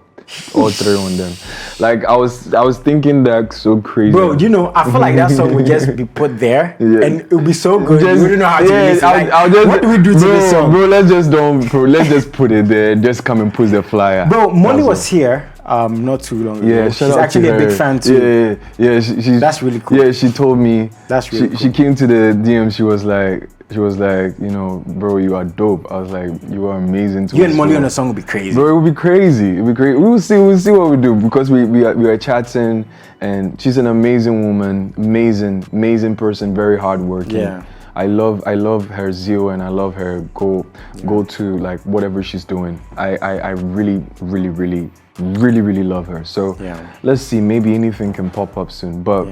All 3 on them. Like I was thinking that so crazy. Bro, you know, I feel like that song would just be put there and it would be so good. We wouldn't know how to release it. What do we do to this song? Bro, let's just put it there. Just come and push the flyer. Bro, Molly was here not too long ago. Yeah, she's actually a big fan too. Yeah, she's that's really cool. Yeah, she told me. That's really cool. She came to the DM. She was like, you know, bro, you are dope. I was like, you are amazing. You and Molly on a song would be crazy. Bro, it would be crazy. We'll see what we do, because we are chatting, and she's an amazing woman, amazing person, very hardworking. Yeah. I love her zeal, and I love her go to like whatever she's doing. I really love her. So let's see, maybe anything can pop up soon. But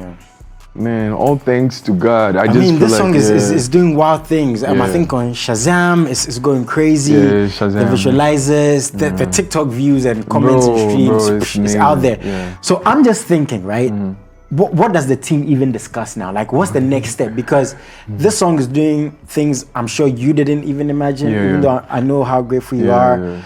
man, all thanks to God. I mean, this song is doing wild things. I think on Shazam, it's going crazy. Yeah, Shazam. The visualizers, the TikTok views and comments and streams, it's out there. Yeah. So I'm just thinking, right? What does the team even discuss now? Like, what's the next step? Because this song is doing things I'm sure you didn't even imagine, even though I know how grateful you are.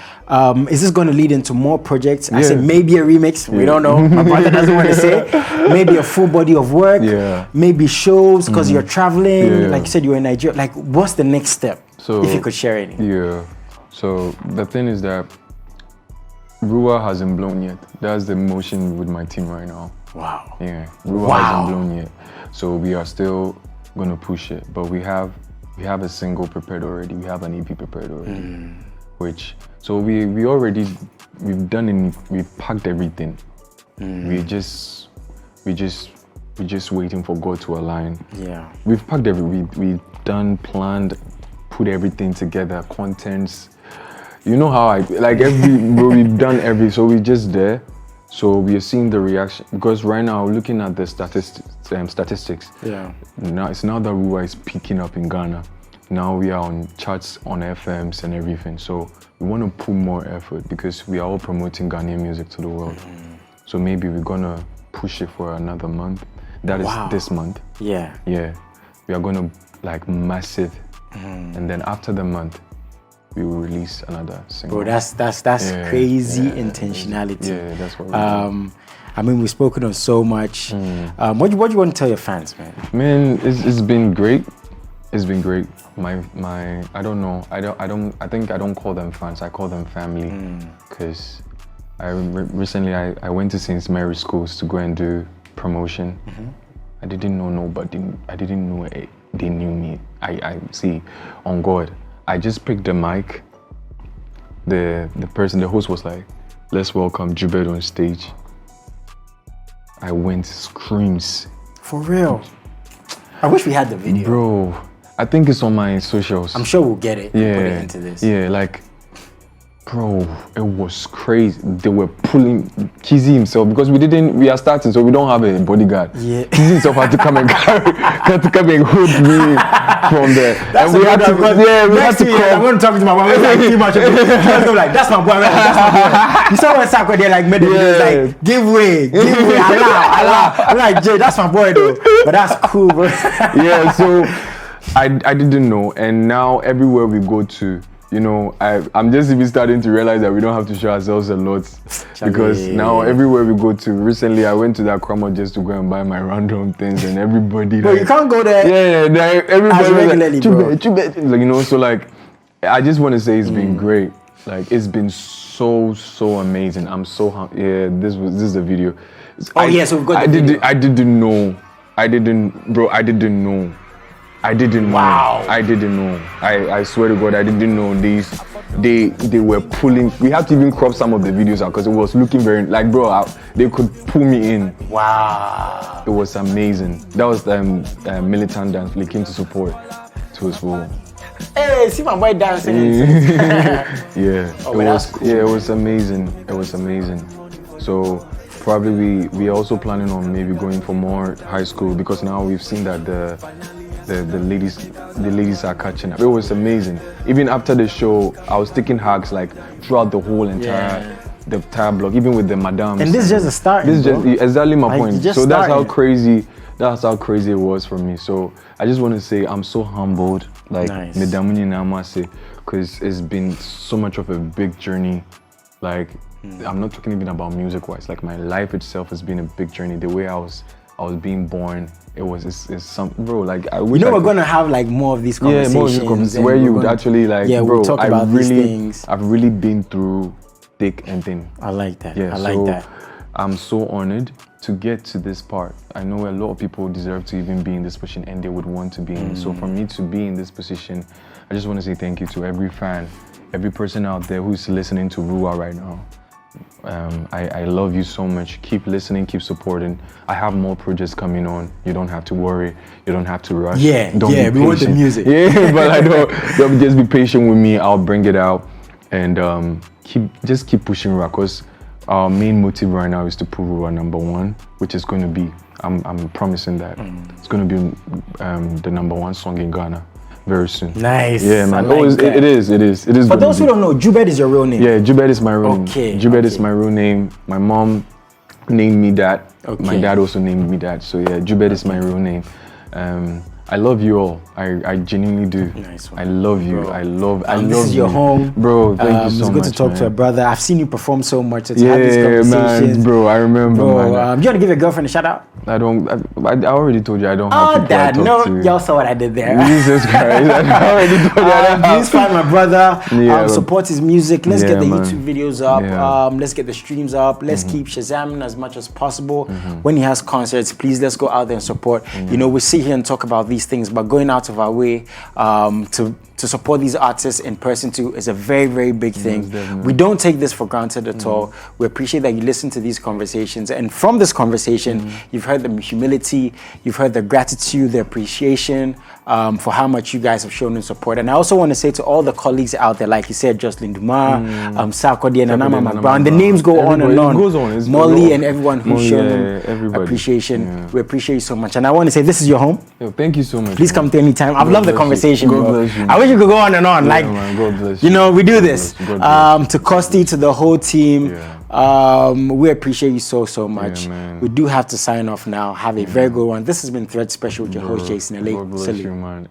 Is this going to lead into more projects? I said maybe a remix. We don't know. My brother doesn't want to say. Maybe a full body of work. Maybe shows because you're traveling. Like you said, you're in Nigeria. Like, what's the next step? So, if you could share any. Yeah. So the thing is that RUWA hasn't blown yet. That's the motion with my team right now. Wow. Yeah. RUWA hasn't blown yet. So we are still gonna push it. But we have a single prepared already. We have an EP prepared already. So we've packed everything. We're just waiting for God to align. Yeah. We've packed we've done, planned, put everything together, contents. You know how we've done so we're just there. So we are seeing the reaction, because right now looking at the statistics. Yeah. Now it's now that RUWA is picking up in Ghana. Now we are on charts, on FMs and everything. So we want to put more effort, because we are all promoting Ghanaian music to the world. So maybe we're gonna push it for another month. That is this month. Yeah. Yeah. We are gonna like massive, and then after the month, we will release another single. Bro, that's crazy intentionality. Yeah, that's what we're doing. I mean, we've spoken on so much. What do you want to tell your fans, man? Man, it's been great. It's been great. I don't know. I think I don't call them fans. I call them family. Because recently I went to St. Mary's schools to go and do promotion. I didn't know nobody. I didn't know they knew me. I see, on God. I just picked the mic. The host was like, "Let's welcome Jubed on stage." I went screams. For real? I wish we had the video. Bro, I think it's on my socials. I'm sure we'll get it. Yeah. And put it into this. Yeah, like, bro, it was crazy. They were pulling Kizzy himself because we are starting, so we don't have a bodyguard. Yeah. Kizzy himself had to come and had to come and hold me from there. That's and we had to, we had to come. I'm going to talk to my mom. Like, too much. Like, that's my boy. That's my boy. You saw when Sako there like made the videos like, give way, allow. I'm like, Jay, that's my boy though. But that's cool, bro. Yeah, so I didn't know, and now everywhere we go to, you know, I'm just even starting to realize that we don't have to show ourselves a lot because now everywhere we go to. Recently, I went to that Kramo just to go and buy my random things, and everybody. Bro, like, you can't go there. Yeah, everybody as regularly, like, Jubed, like, you know. So like, I just want to say it's been great. Like, it's been so amazing. I'm so this is the video. So we've got the video. I didn't know. I didn't know. Wow. I didn't know. I swear to God, I didn't know these. They were pulling. We had to even crop some of the videos out because it was looking very like, bro. They could pull me in. Wow. It was amazing. That was the militant dance. They came to support to us all. Hey, see my boy dancing. Yeah. Oh, that's cool. Yeah, it was amazing. It was amazing. So probably we are also planning on maybe going for more high school because now we've seen that the ladies are catching up. It was amazing. Even after the show, I was taking hugs like throughout the whole entire block, even with the madams. And this is just the start. This is just exactly my point. So that's how crazy it was for me. So I just want to say I'm so humbled, like Medamuni Namase, because it's been so much of a big journey. Like I'm not talking even about music wise. Like my life itself has been a big journey. The way I was being born. It's some, bro, like I wish we're gonna have like more of these conversations. Yeah, more of these conversations where you would actually like, bro, we'll talk about these things. I've really been through thick and thin. I like that. Yeah, I like that. I'm so honored to get to this part. I know a lot of people deserve to even be in this position and they would want to be in. So for me to be in this position, I just want to say thank you to every fan, every person out there who's listening to RUWA right now. I love you so much. Keep listening, keep supporting. I have more projects coming on. You don't have to worry. You don't have to rush. We want the music. Yeah, but I don't just be patient with me. I'll bring it out and keep pushing RUWA because our main motive right now is to put RUWA #1, which is going to be, I'm promising that it's going to be the #1 song in Ghana very soon. Nice. Yeah, man. It is. For those who don't know, Jubed is your real name. Yeah, Jubed is my real name. Okay. Jubed is my real name. My mom named me that. Okay. My dad also named me that. So yeah, Jubed is my real name. I love you all. I genuinely do. Nice one. I love you. Bro. I love this is your home, bro. Thank you so much. It's good to talk to a brother. I've seen you perform so much. To yeah, have these conversations. man, bro. I remember. Bro, do you want to give your girlfriend a shout out? I already told you I don't have people I talk to. Y'all saw what I did there. Jesus Christ! I already told you I don't have. Please find my brother. Support his music. Let's get the YouTube videos up. Yeah. Let's get the streams up. Let's keep Shazamming as much as possible. When he has concerts, please let's go out there and support. You know, we sit here and talk about these things, but going out of our way to support these artists in person too is a very, very big thing. We don't take this for granted at all. We appreciate that you listen to these conversations, and from this conversation, you've heard the humility, you've heard the gratitude, the appreciation for how much you guys have shown in support. And I also want to say to all the colleagues out there, like you said, Jocelyn Dumas, Sarkodie and Anama Brown, the names go on and on. It goes on. Molly and everyone who's shown appreciation. Yeah. We appreciate you so much. And I want to say, this is your home. Yo, thank you so much. Please come to any time. I've loved the conversation, God bro. bless you. I wish you could go on and on. Yeah, like, man, God bless you know, we do this. God to Kosti, to the whole team. We appreciate you so much. We do have to sign off now. Have a very good one. This has been Thread Special with your host, Jason Elite. God bless you, man.